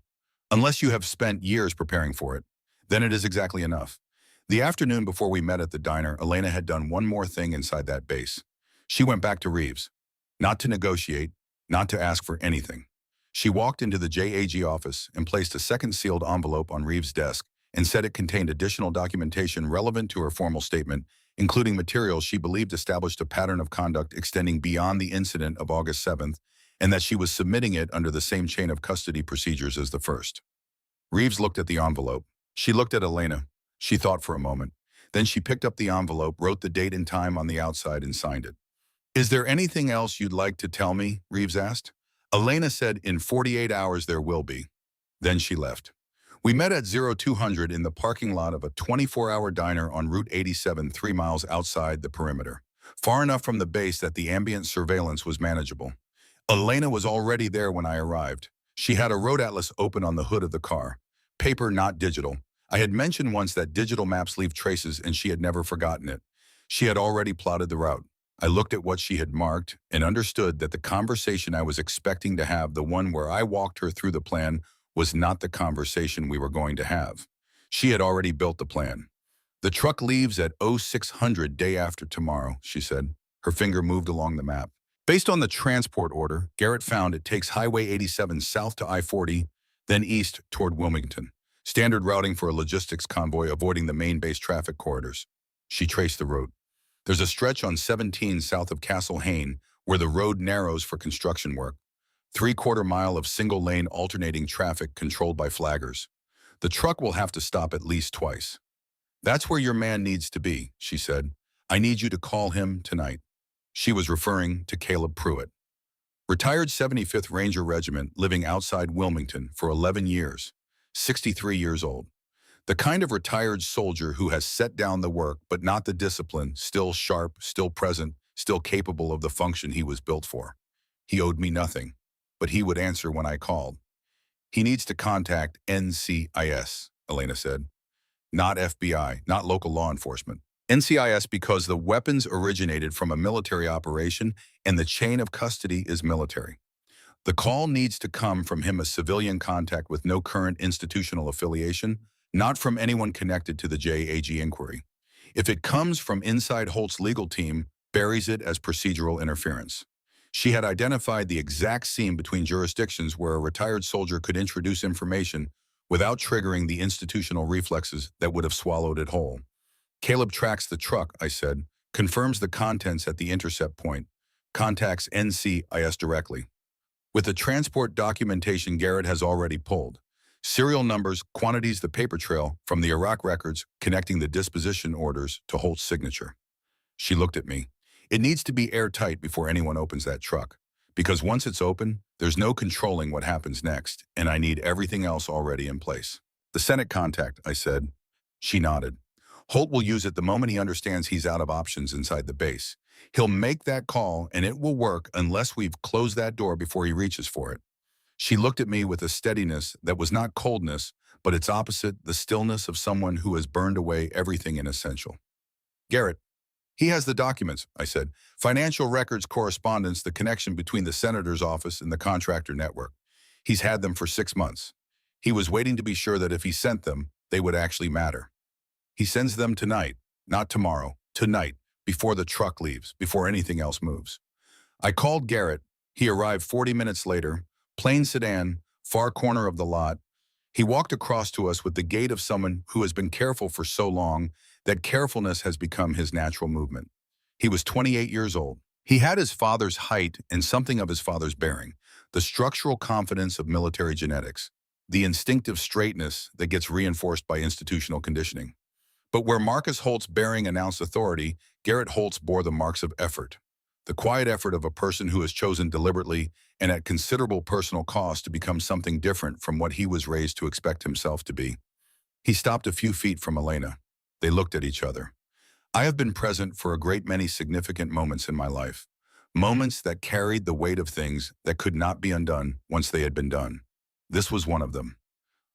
Unless you have spent years preparing for it, then it is exactly enough. The afternoon before we met at the diner, Elena had done one more thing inside that base. She went back to Reeves. Not to negotiate, not to ask for anything. She walked into the JAG office and placed a second sealed envelope on Reeves' desk and said it contained additional documentation relevant to her formal statement, including materials she believed established a pattern of conduct extending beyond the incident of August 7th, and that she was submitting it under the same chain of custody procedures as the first. Reeves looked at the envelope. She looked at Elena. She thought for a moment. Then she picked up the envelope, wrote the date and time on the outside, and signed it. "Is there anything else you'd like to tell me?" Reeves asked. Elena said, "In 48 hours there will be." Then she left. We met at 0200 in the parking lot of a 24-hour diner on Route 87, 3 miles outside the perimeter, far enough from the base that the ambient surveillance was manageable. Elena was already there when I arrived. She had a road atlas open on the hood of the car. Paper, not digital. I had mentioned once that digital maps leave traces, and she had never forgotten it. She had already plotted the route. I looked at what she had marked and understood that the conversation I was expecting to have, the one where I walked her through the plan, was not the conversation we were going to have. She had already built the plan. "The truck leaves at 0600 day after tomorrow," she said. Her finger moved along the map. Based on the transport order, Garrett found it takes Highway 87 south to I-40, then east toward Wilmington. Standard routing for a logistics convoy avoiding the main base traffic corridors. She traced the route. There's a stretch on 17 south of Castle Hayne where the road narrows for construction work. 3/4 mile of single-lane alternating traffic controlled by flaggers. The truck will have to stop at least twice. "That's where your man needs to be," she said. "I need you to call him tonight." She was referring to Caleb Pruitt. Retired 75th Ranger Regiment, living outside Wilmington for 11 years, 63 years old. The kind of retired soldier who has set down the work but not the discipline, still sharp, still present, still capable of the function he was built for. He owed me nothing, but he would answer when I called. "He needs to contact NCIS, Elena said. "Not FBI, not local law enforcement. NCIS because the weapons originated from a military operation and the chain of custody is military. The call needs to come from him, a civilian contact with no current institutional affiliation, not from anyone connected to the JAG inquiry. If it comes from inside Holt's legal team, buries it as procedural interference." She had identified the exact seam between jurisdictions where a retired soldier could introduce information without triggering the institutional reflexes that would have swallowed it whole. "Caleb tracks the truck," I said, "confirms the contents at the intercept point, contacts NCIS directly. With the transport documentation Garrett has already pulled. Serial numbers, quantities, the paper trail from the Iraq records connecting the disposition orders to Holt's signature." She looked at me. "It needs to be airtight before anyone opens that truck. Because once it's open, there's no controlling what happens next, and I need everything else already in place." "The Senate contact," I said. She nodded. "Holt will use it the moment he understands he's out of options inside the base. He'll make that call, and it will work unless we've closed that door before he reaches for it." She looked at me with a steadiness that was not coldness, but its opposite, the stillness of someone who has burned away everything inessential. "Garrett, he has the documents," I said. "Financial records, correspondence, the connection between the senator's office and the contractor network. He's had them for 6 months. He was waiting to be sure that if he sent them, they would actually matter. He sends them tonight, not tomorrow, tonight, before the truck leaves, before anything else moves." I called Garrett. He arrived 40 minutes later, plain sedan, far corner of the lot. He walked across to us with the gait of someone who has been careful for so long that carefulness has become his natural movement. He was 28 years old. He had his father's height and something of his father's bearing, the structural confidence of military genetics, the instinctive straightness that gets reinforced by institutional conditioning. But where Marcus Holt's bearing announced authority, Garrett Holt's bore the marks of effort, the quiet effort of a person who has chosen deliberately and at considerable personal cost to become something different from what he was raised to expect himself to be. He stopped a few feet from Elena. They looked at each other. I have been present for a great many significant moments in my life. Moments that carried the weight of things that could not be undone once they had been done. This was one of them.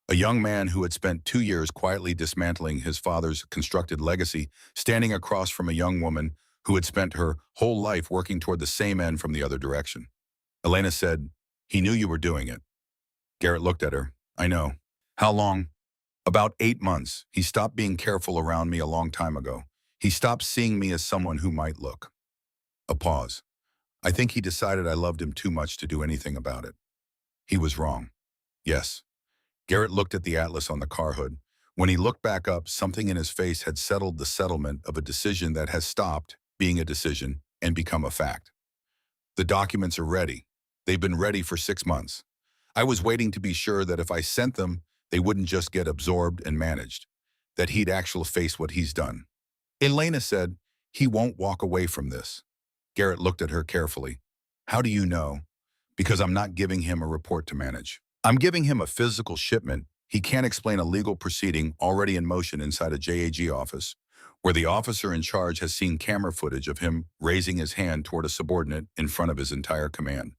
A young man who had spent 2 years quietly dismantling his father's constructed legacy, standing across from a young woman who had spent her whole life working toward the same end from the other direction. Elena said, "He knew you were doing it." Garrett looked at her. "I know." "How long?" "About 8 months. He stopped being careful around me a long time ago. He stopped seeing me as someone who might look." A pause. "I think he decided I loved him too much to do anything about it." "He was wrong." "Yes." Garrett looked at the atlas on the car hood. When he looked back up, something in his face had settled the settlement of a decision that has stopped being a decision and become a fact. "The documents are ready. They've been ready for 6 months. I was waiting to be sure that if I sent them, they wouldn't just get absorbed and managed, that he'd actually face what he's done." Elena said, "He won't walk away from this." Garrett looked at her carefully. "How do you know?" "Because I'm not giving him a report to manage. I'm giving him a physical shipment. He can't explain a legal proceeding already in motion inside a JAG office, where the officer in charge has seen camera footage of him raising his hand toward a subordinate in front of his entire command."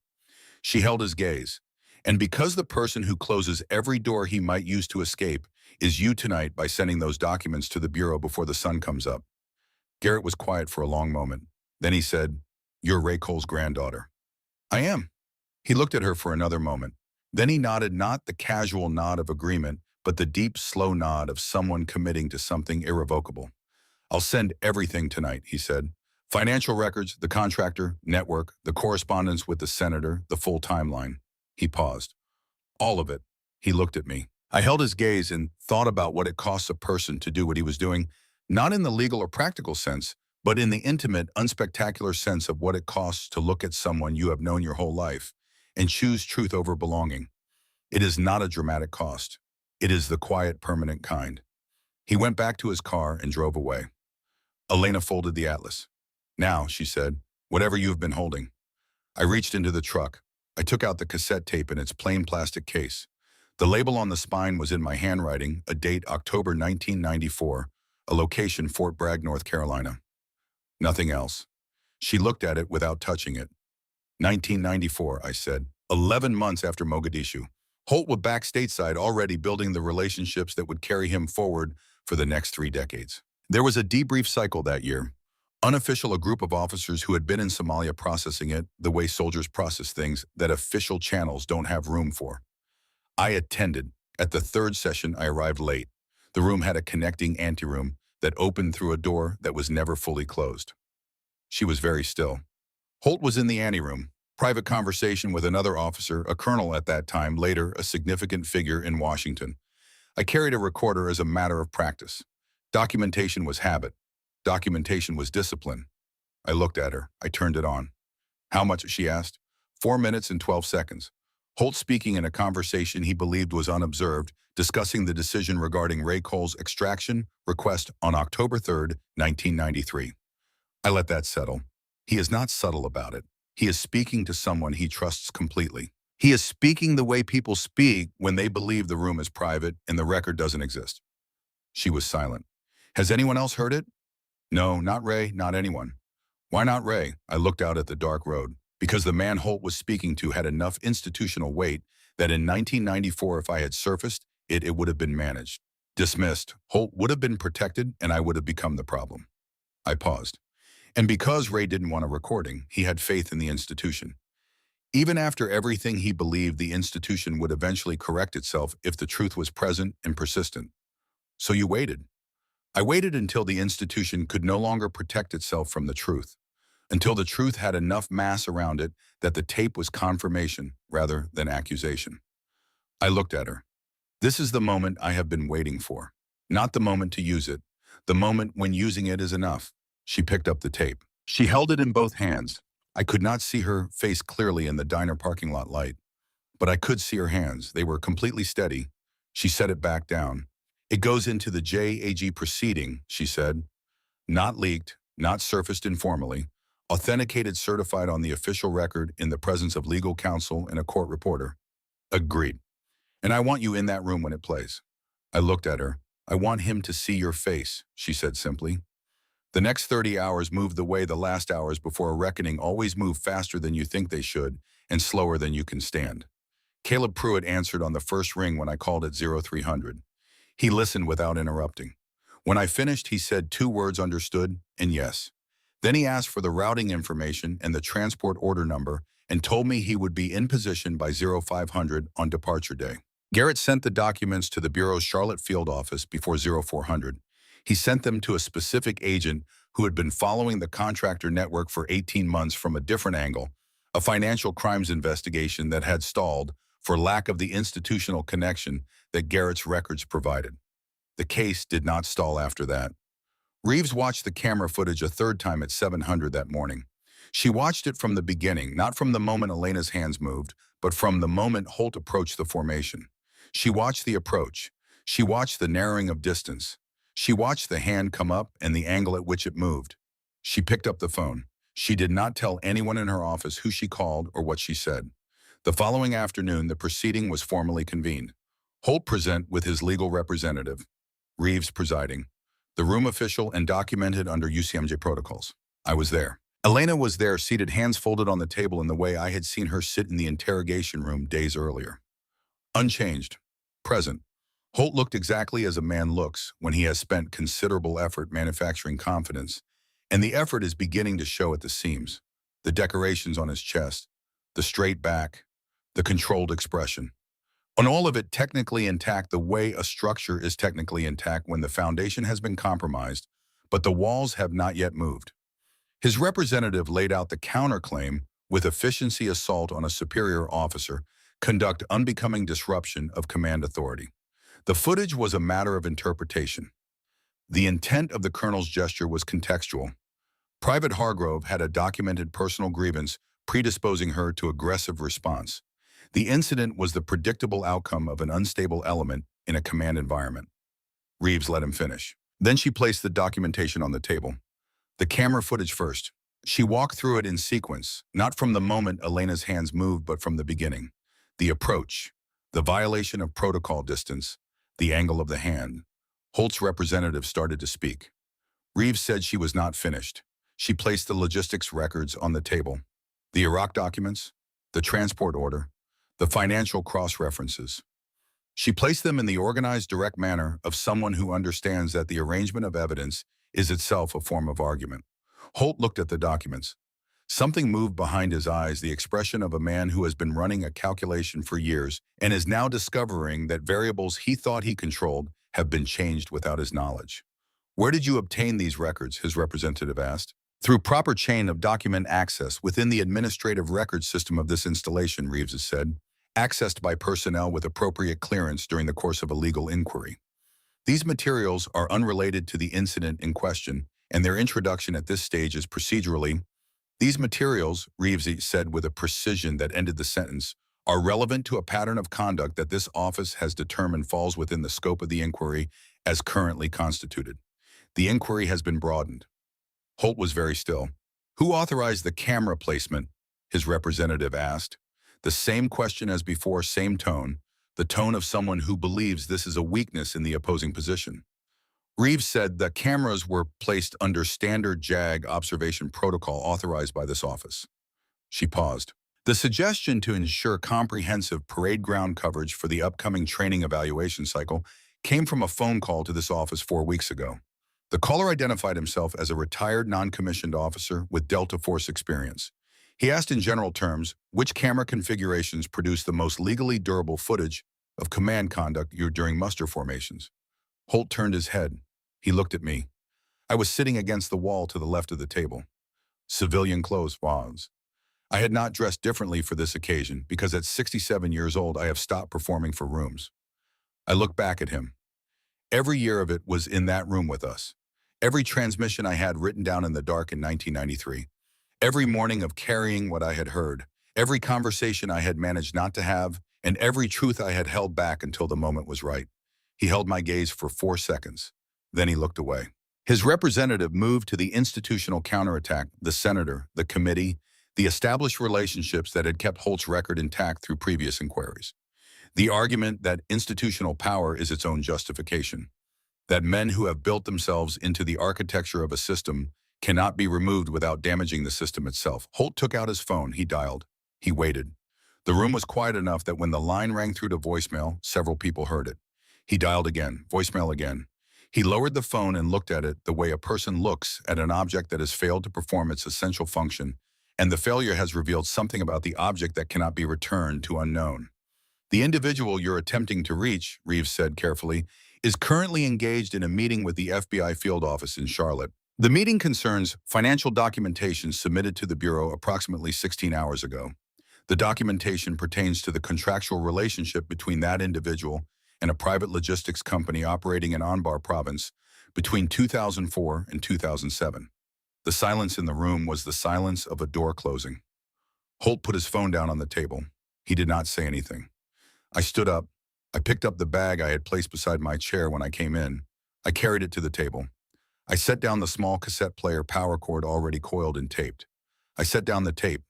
She held his gaze. "And because the person who closes every door he might use to escape is you tonight by sending those documents to the Bureau before the sun comes up." Garrett was quiet for a long moment. Then he said, "You're Ray Cole's granddaughter." "I am." He looked at her for another moment. Then he nodded, not the casual nod of agreement, but the deep, slow nod of someone committing to something irrevocable. "I'll send everything tonight," he said. "Financial records, the contractor, network, the correspondence with the senator, the full timeline." He paused. "All of it." He looked at me. I held his gaze and thought about what it costs a person to do what he was doing, not in the legal or practical sense, but in the intimate, unspectacular sense of what it costs to look at someone you have known your whole life and choose truth over belonging. It is not a dramatic cost. It is the quiet, permanent kind. He went back to his car and drove away. Elena folded the atlas. "Now," she said, "whatever you have been holding." I reached into the truck. I took out the cassette tape in its plain plastic case. The label on the spine was in my handwriting, a date October 1994, a location Fort Bragg, North Carolina. Nothing else. She looked at it without touching it. 1994, I said. 11 months after Mogadishu. Holt was back stateside, already building the relationships that would carry him forward for the next 3 decades. There was a debrief cycle that year. Unofficial, a group of officers who had been in Somalia processing it the way soldiers process things that official channels don't have room for. I attended. At the 3rd session, I arrived late. The room had a connecting anteroom that opened through a door that was never fully closed. She was very still. Holt was in the anteroom. Private conversation with another officer, a colonel at that time, later a significant figure in Washington. I carried a recorder as a matter of practice. Documentation was habit. Documentation was discipline. I looked at her. I turned it on. "How much?" she asked. 4 minutes and 12 seconds. Holt speaking in a conversation he believed was unobserved, discussing the decision regarding Ray Cole's extraction request on October 3rd, 1993. I let that settle. He is not subtle about it. He is speaking to someone he trusts completely. He is speaking the way people speak when they believe the room is private and the record doesn't exist. She was silent. "Has anyone else heard it?" "No, not Ray, not anyone." "Why not Ray?" I looked out at the dark road. "Because the man Holt was speaking to had enough institutional weight that in 1994, if I had surfaced, it would have been managed. Dismissed. Holt would have been protected, and I would have become the problem." I paused. And because Ray didn't want a recording, he had faith in the institution. Even after everything, he believed the institution would eventually correct itself if the truth was present and persistent. So you waited. I waited until the institution could no longer protect itself from the truth, until the truth had enough mass around it that the tape was confirmation rather than accusation. I looked at her. "This is the moment I have been waiting for. Not the moment to use it, the moment when using it is enough." She picked up the tape. She held it in both hands. I could not see her face clearly in the diner parking lot light, but I could see her hands. They were completely steady. She set it back down. "It goes into the JAG proceeding," she said. "Not leaked, not surfaced informally, authenticated, certified on the official record in the presence of legal counsel and a court reporter." "Agreed. And I want you in that room when it plays." I looked at her. I want him to see your face, she said simply. The next 30 hours moved the way the last hours before a reckoning always move faster than you think they should and slower than you can stand. Caleb Pruitt answered on the first ring when I called at 0300. He listened without interrupting. When I finished, he said 2 words understood and yes. Then he asked for the routing information and the transport order number and told me he would be in position by 0500 on departure day. Garrett sent the documents to the Bureau's Charlotte field office before 0400. He sent them to a specific agent who had been following the contractor network for 18 months from a different angle, a financial crimes investigation that had stalled for lack of the institutional connection that Garrett's records provided. The case did not stall after that. Reeves watched the camera footage a third time at 700 that morning. She watched it from the beginning, not from the moment Elena's hands moved, but from the moment Holt approached the formation. She watched the approach. She watched the narrowing of distance. She watched the hand come up and the angle at which it moved. She picked up the phone. She did not tell anyone in her office who she called or what she said. The following afternoon, the proceeding was formally convened. Holt present with his legal representative, Reeves presiding. The room official and documented under UCMJ protocols. I was there. Elena was there, seated, hands folded on the table in the way I had seen her sit in the interrogation room days earlier. Unchanged. Present. Holt looked exactly as a man looks when he has spent considerable effort manufacturing confidence, and the effort is beginning to show at the seams, the decorations on his chest, the straight back, the controlled expression. On all of it technically intact the way a structure is technically intact when the foundation has been compromised, but the walls have not yet moved. His representative laid out the counterclaim with efficiency assault on a superior officer, conduct unbecoming disruption of command authority. The footage was a matter of interpretation. The intent of the colonel's gesture was contextual. Private Hargrove had a documented personal grievance predisposing her to aggressive response. The incident was the predictable outcome of an unstable element in a command environment. Reeves let him finish. Then she placed the documentation on the table. The camera footage first. She walked through it in sequence, not from the moment Elena's hands moved, but from the beginning. The approach, the violation of protocol distance, the angle of the hand. Holt's representative started to speak. Reeves said she was not finished. She placed the logistics records on the table. The Iraq documents, the transport order, the financial cross-references. She placed them in the organized, direct manner of someone who understands that the arrangement of evidence is itself a form of argument. Holt looked at the documents. Something moved behind his eyes, the expression of a man who has been running a calculation for years and is now discovering that variables he thought he controlled have been changed without his knowledge. Where did you obtain these records? His representative asked. Through proper chain of document access within the administrative record system of this installation, Reeves has said, accessed by personnel with appropriate clearance during the course of a legal inquiry. These materials are unrelated to the incident in question, and their introduction at this stage is procedurally. These materials, Reeves said with a precision that ended the sentence, are relevant to a pattern of conduct that this office has determined falls within the scope of the inquiry as currently constituted. The inquiry has been broadened. Holt was very still. Who authorized the camera placement? His representative asked. The same question as before, same tone, the tone of someone who believes this is a weakness in the opposing position. Reeves said the cameras were placed under standard JAG observation protocol authorized by this office. She paused. The suggestion to ensure comprehensive parade ground coverage for the upcoming training evaluation cycle came from a phone call to this office 4 weeks ago. The caller identified himself as a retired non-commissioned officer with Delta Force experience. He asked in general terms, which camera configurations produce the most legally durable footage of command conduct during muster formations? Holt turned his head. He looked at me. I was sitting against the wall to the left of the table. Civilian clothes was. I had not dressed differently for this occasion because at 67 years old I have stopped performing for rooms. I looked back at him. Every year of it was in that room with us. Every transmission I had written down in the dark in 1993. Every morning of carrying what I had heard. Every conversation I had managed not to have, and every truth I had held back until the moment was right. He held my gaze for 4 seconds. Then he looked away. His representative moved to the institutional counterattack, the senator, the committee, the established relationships that had kept Holt's record intact through previous inquiries. The argument that institutional power is its own justification. that men who have built themselves into the architecture of a system cannot be removed without damaging the system itself. Holt took out his phone. He dialed. He waited. The room was quiet enough that when the line rang through to voicemail, several people heard it. He dialed again, voicemail again. He lowered the phone and looked at it the way a person looks at an object that has failed to perform its essential function, and the failure has revealed something about the object that cannot be returned to unknown. The individual you're attempting to reach, Reeves said carefully, is currently engaged in a meeting with the FBI field office in Charlotte. The meeting concerns financial documentation submitted to the Bureau approximately 16 hours ago. The documentation pertains to the contractual relationship between that individual and a private logistics company operating in Anbar province between 2004 and 2007. The silence in the room was the silence of a door closing. Holt put his phone down on the table. He did not say anything. I stood up. I picked up the bag I had placed beside my chair when I came in. I carried it to the table. I set down the small cassette player power cord already coiled and taped. I set down the tape.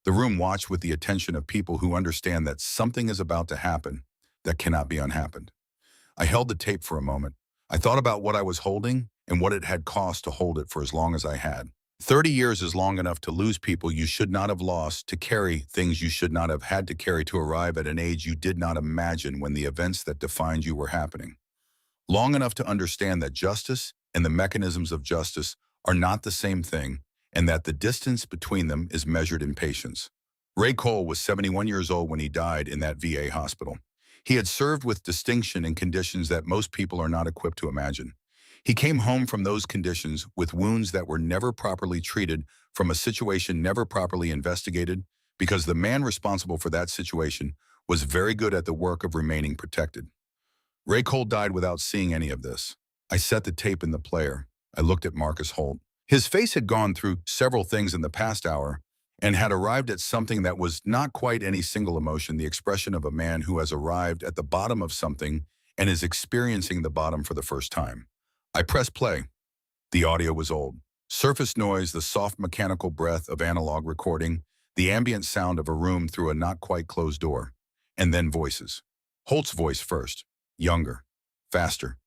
The room watched with the attention of people who understand that something is about to happen that cannot be unhappened. I held the tape for a moment. I thought about what I was holding and what it had cost to hold it for as long as I had. 30 years is long enough to lose people you should not have lost, to carry things you should not have had to carry, to arrive at an age you did not imagine when the events that defined you were happening. Long enough to understand that justice and the mechanisms of justice are not the same thing, and that the distance between them is measured in patience. Ray Cole was 71 years old when he died in that VA hospital. He had served with distinction in conditions that most people are not equipped to imagine. He came home from those conditions with wounds that were never properly treated, from a situation never properly investigated, because the man responsible for that situation was very good at the work of remaining protected. Ray Cole died without seeing any of this. I set the tape in the player. I looked at Marcus Holt. His face had gone through several things in the past hour and had arrived at something that was not quite any single emotion, the expression of a man who has arrived at the bottom of something and is experiencing the bottom for the first time. I pressed play. The audio was old. Surface noise, the soft mechanical breath of analog recording, the ambient sound of a room through a not quite closed door, and then voices. Holt's voice first, younger, faster.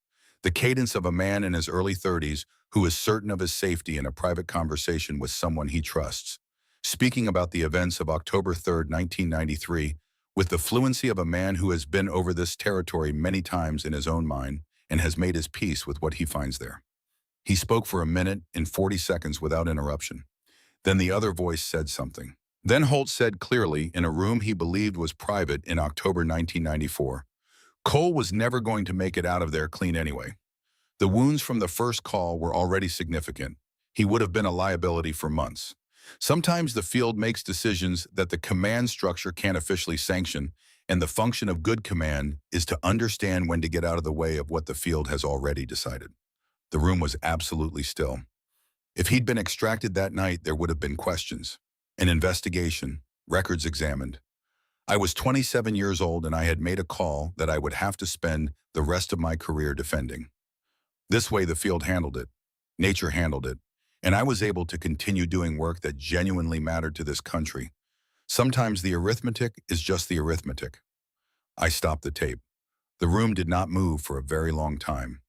The cadence of a man in his early 30s who is certain of his safety in a private conversation with someone he trusts, speaking about the events of October 3rd, 1993, with the fluency of a man who has been over this territory many times in his own mind and has made his peace with what he finds there. He spoke for a minute and 40 seconds without interruption. Then the other voice said something. Then Holt said clearly, in a room he believed was private in October 1994, Cole was never going to make it out of there clean anyway. The wounds from the first call were already significant. He would have been a liability for months. Sometimes the field makes decisions that the command structure can't officially sanction, and the function of good command is to understand when to get out of the way of what the field has already decided. The room was absolutely still. If he'd been extracted that night, there would have been questions, an investigation, records examined. I was 27 years old and I had made a call that I would have to spend the rest of my career defending. This way the field handled it, nature handled it, and I was able to continue doing work that genuinely mattered to this country. Sometimes the arithmetic is just the arithmetic. I stopped the tape. The room did not move for a very long time.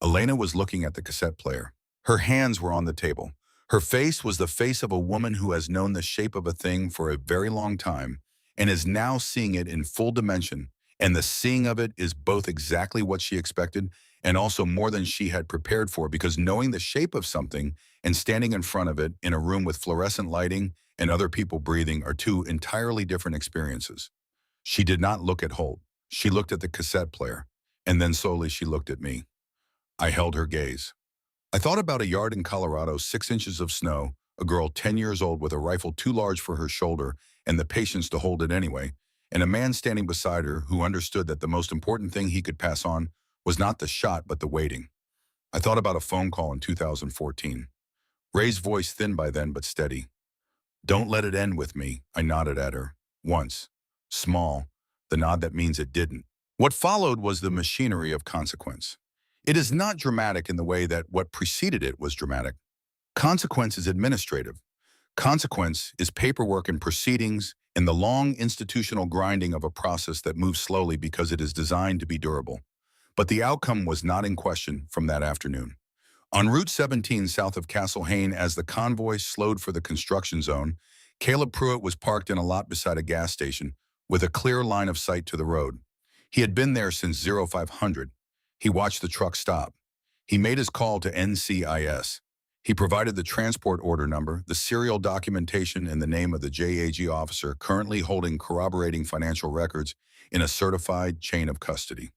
Elena was looking at the cassette player. Her hands were on the table. Her face was the face of a woman who has known the shape of a thing for a very long time and is now seeing it in full dimension, and the seeing of it is both exactly what she expected and also more than she had prepared for, because knowing the shape of something and standing in front of it in a room with fluorescent lighting and other people breathing are two entirely different experiences. She did not look at Holt. She looked at the cassette player, and then slowly she looked at me. I held her gaze. I thought about a yard in Colorado, 6 inches of snow, a girl 10 years old with a rifle too large for her shoulder and the patience to hold it anyway, and a man standing beside her who understood that the most important thing he could pass on was not the shot but the waiting. I thought about a phone call in 2014. Ray's voice thin by then but steady. Don't let it end with me, I nodded at her. Once. Small. The nod that means it didn't. What followed was the machinery of consequence. It is not dramatic in the way that what preceded it was dramatic. Consequence is administrative. Consequence is paperwork and proceedings and the long institutional grinding of a process that moves slowly because it is designed to be durable. But the outcome was not in question from that afternoon. On Route 17 south of Castle Hayne, as the convoy slowed for the construction zone, Caleb Pruitt was parked in a lot beside a gas station with a clear line of sight to the road. He had been there since 0500. He watched the truck stop. He made his call to NCIS. He provided the transport order number, the serial documentation, and the name of the JAG officer currently holding corroborating financial records in a certified chain of custody.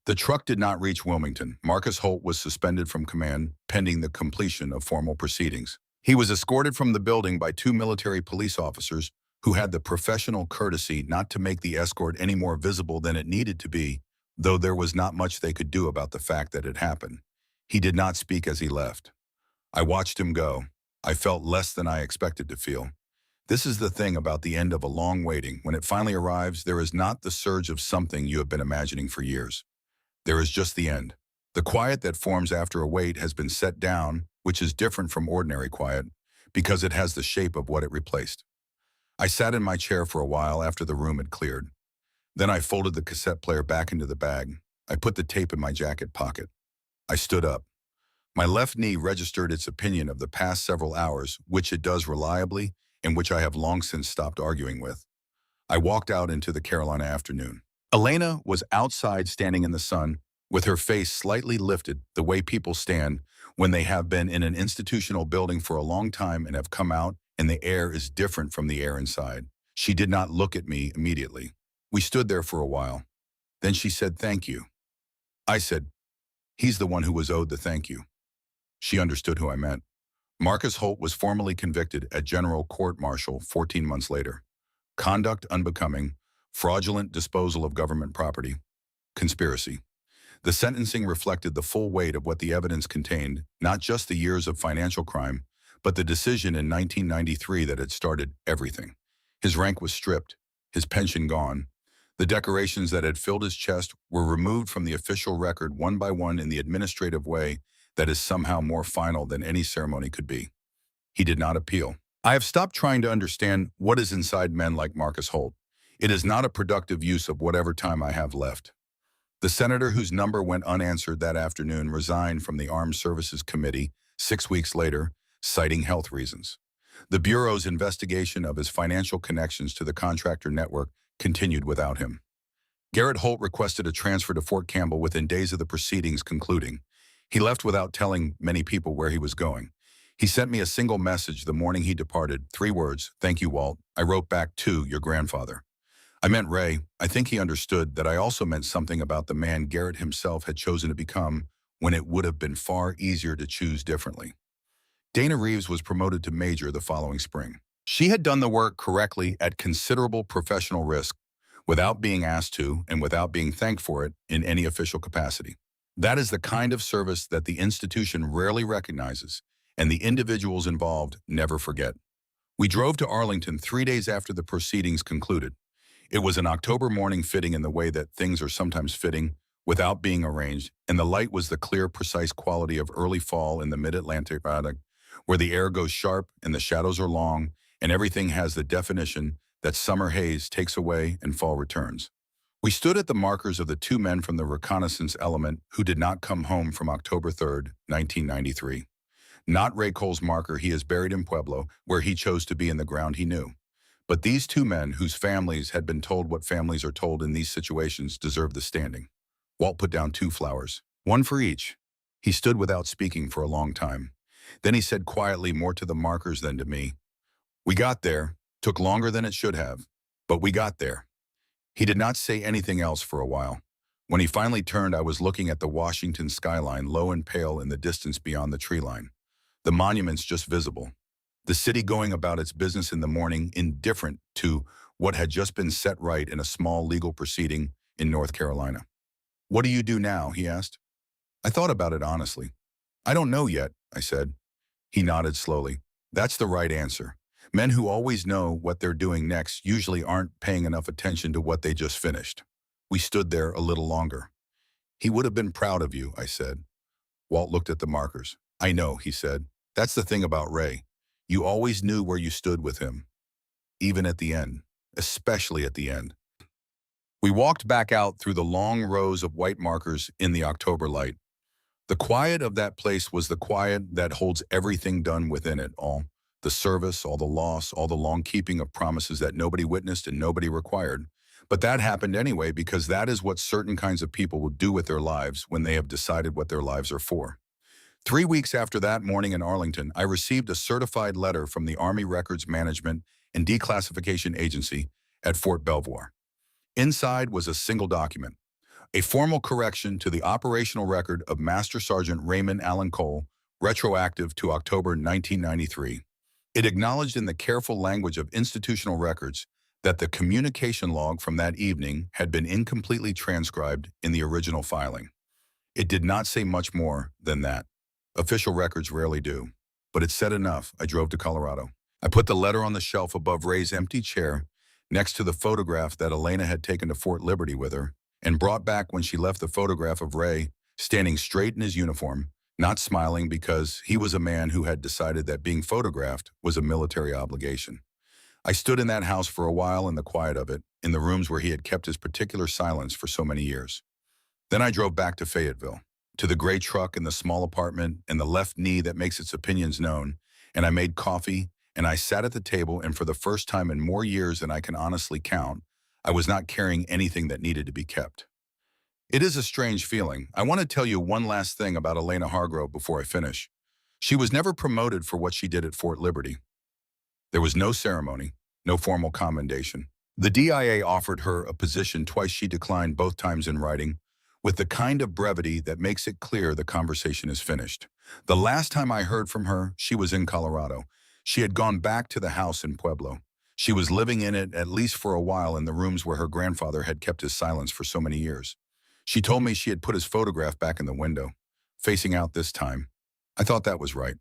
The truck did not reach Wilmington. Marcus Holt was suspended from command pending the completion of formal proceedings. He was escorted from the building by two military police officers who had the professional courtesy not to make the escort any more visible than it needed to be, though there was not much they could do about the fact that it happened. He did not speak as he left. I watched him go. I felt less than I expected to feel. This is the thing about the end of a long waiting. When it finally arrives, there is not the surge of something you have been imagining for years. There is just the end. The quiet that forms after a wait has been set down, which is different from ordinary quiet, because it has the shape of what it replaced. I sat in my chair for a while after the room had cleared. Then I folded the cassette player back into the bag. I put the tape in my jacket pocket. I stood up. My left knee registered its opinion of the past several hours, which it does reliably, and which I have long since stopped arguing with. I walked out into the Carolina afternoon. Elena was outside standing in the sun, with her face slightly lifted, the way people stand when they have been in an institutional building for a long time and have come out, and the air is different from the air inside. She did not look at me immediately. We stood there for a while. Then she said, "Thank you." I said, "He's the one who was owed the thank you." She understood who I meant. Marcus Holt was formally convicted at General Court-Martial 14 months later. Conduct unbecoming, fraudulent disposal of government property, conspiracy. The sentencing reflected the full weight of what the evidence contained, not just the years of financial crime, but the decision in 1993 that had started everything. His rank was stripped, his pension gone. The decorations that had filled his chest were removed from the official record one by one in the administrative way that is somehow more final than any ceremony could be. He did not appeal. I have stopped trying to understand what is inside men like Marcus Holt. It is not a productive use of whatever time I have left. The senator whose number went unanswered that afternoon resigned from the Armed Services Committee 6 weeks later, citing health reasons. The Bureau's investigation of his financial connections to the contractor network continued without him. Garrett Holt requested a transfer to Fort Campbell within days of the proceedings concluding. He left without telling many people where he was going. He sent me a single message the morning he departed, 3 words, "Thank you, Walt." I wrote back, "To your grandfather." I meant Ray. I think he understood that I also meant something about the man Garrett himself had chosen to become when it would have been far easier to choose differently. Dana Reeves was promoted to major the following spring. She had done the work correctly at considerable professional risk, without being asked to and without being thanked for it in any official capacity. That is the kind of service that the institution rarely recognizes, and the individuals involved never forget. We drove to Arlington 3 days after the proceedings concluded. It was an October morning fitting in the way that things are sometimes fitting, without being arranged, and the light was the clear, precise quality of early fall in the mid-Atlantic, where the air goes sharp and the shadows are long, and everything has the definition that summer haze takes away and fall returns. We stood at the markers of the 2 men from the reconnaissance element who did not come home from October 3rd, 1993. Not Ray Cole's marker, he is buried in Pueblo, where he chose to be in the ground he knew. But these 2 men whose families had been told what families are told in these situations deserved the standing. Walt put down 2 flowers, 1 for each. He stood without speaking for a long time. Then he said quietly, more to the markers than to me, "We got there. Took longer than it should have, but we got there." He did not say anything else for a while. When he finally turned, I was looking at the Washington skyline, low and pale in the distance beyond the tree line. The monuments just visible. The city going about its business in the morning, indifferent to what had just been set right in a small legal proceeding in North Carolina. "What do you do now?" he asked. I thought about it honestly. "I don't know yet," I said. He nodded slowly. "That's the right answer. Men who always know what they're doing next usually aren't paying enough attention to what they just finished." We stood there a little longer. "He would have been proud of you," I said. Walt looked at the markers. "I know," he said. "That's the thing about Ray. You always knew where you stood with him, even at the end, especially at the end." We walked back out through the long rows of white markers in the October light. The quiet of that place was the quiet that holds everything done within it all. The service, all the loss, all the long keeping of promises that nobody witnessed and nobody required. But that happened anyway because that is what certain kinds of people will do with their lives when they have decided what their lives are for. 3 weeks after that morning in Arlington, I received a certified letter from the Army Records Management and Declassification Agency at Fort Belvoir. Inside was a single document, a formal correction to the operational record of Master Sergeant Raymond Allen Cole, retroactive to October 1993. It acknowledged in the careful language of institutional records that the communication log from that evening had been incompletely transcribed in the original filing. It did not say much more than that. Official records rarely do. But it said enough. I drove to Colorado. I put the letter on the shelf above Ray's empty chair, next to the photograph that Elena had taken to Fort Liberty with her, and brought back when she left the photograph of Ray standing straight in his uniform, not smiling because he was a man who had decided that being photographed was a military obligation. I stood in that house for a while in the quiet of it, in the rooms where he had kept his particular silence for so many years. Then I drove back to Fayetteville, to the gray truck and the small apartment and the left knee that makes its opinions known, and I made coffee, and I sat at the table, and for the first time in more years than I can honestly count, I was not carrying anything that needed to be kept. It is a strange feeling. I want to tell you one last thing about Elena Hargrove before I finish. She was never promoted for what she did at Fort Liberty. There was no ceremony, no formal commendation. The DIA offered her a position twice she declined, both times in writing, with the kind of brevity that makes it clear the conversation is finished. The last time I heard from her, she was in Colorado. She had gone back to the house in Pueblo. She was living in it, at least for a while, in the rooms where her grandfather had kept his silence for so many years. She told me she had put his photograph back in the window, facing out this time. I thought that was right.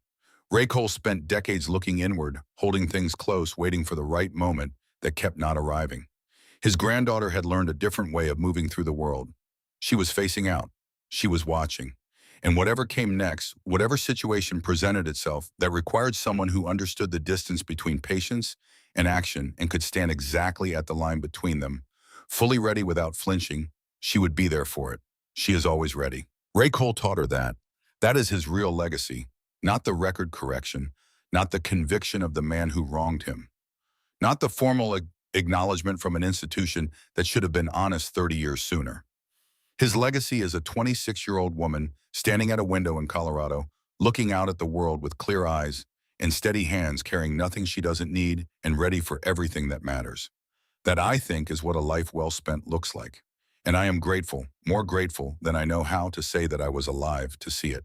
Ray Cole spent decades looking inward, holding things close, waiting for the right moment that kept not arriving. His granddaughter had learned a different way of moving through the world. She was facing out. She was watching. And whatever came next, whatever situation presented itself that required someone who understood the distance between patience and action and could stand exactly at the line between them, fully ready without flinching, she would be there for it. She is always ready. Ray Cole taught her that. That is his real legacy, not the record correction, not the conviction of the man who wronged him, not the formal acknowledgement from an institution that should have been honest 30 years sooner. His legacy is a 26-year-old woman standing at a window in Colorado, looking out at the world with clear eyes and steady hands, carrying nothing she doesn't need and ready for everything that matters. That, I think, is what a life well spent looks like. And I am grateful, more grateful than I know how to say that I was alive to see it.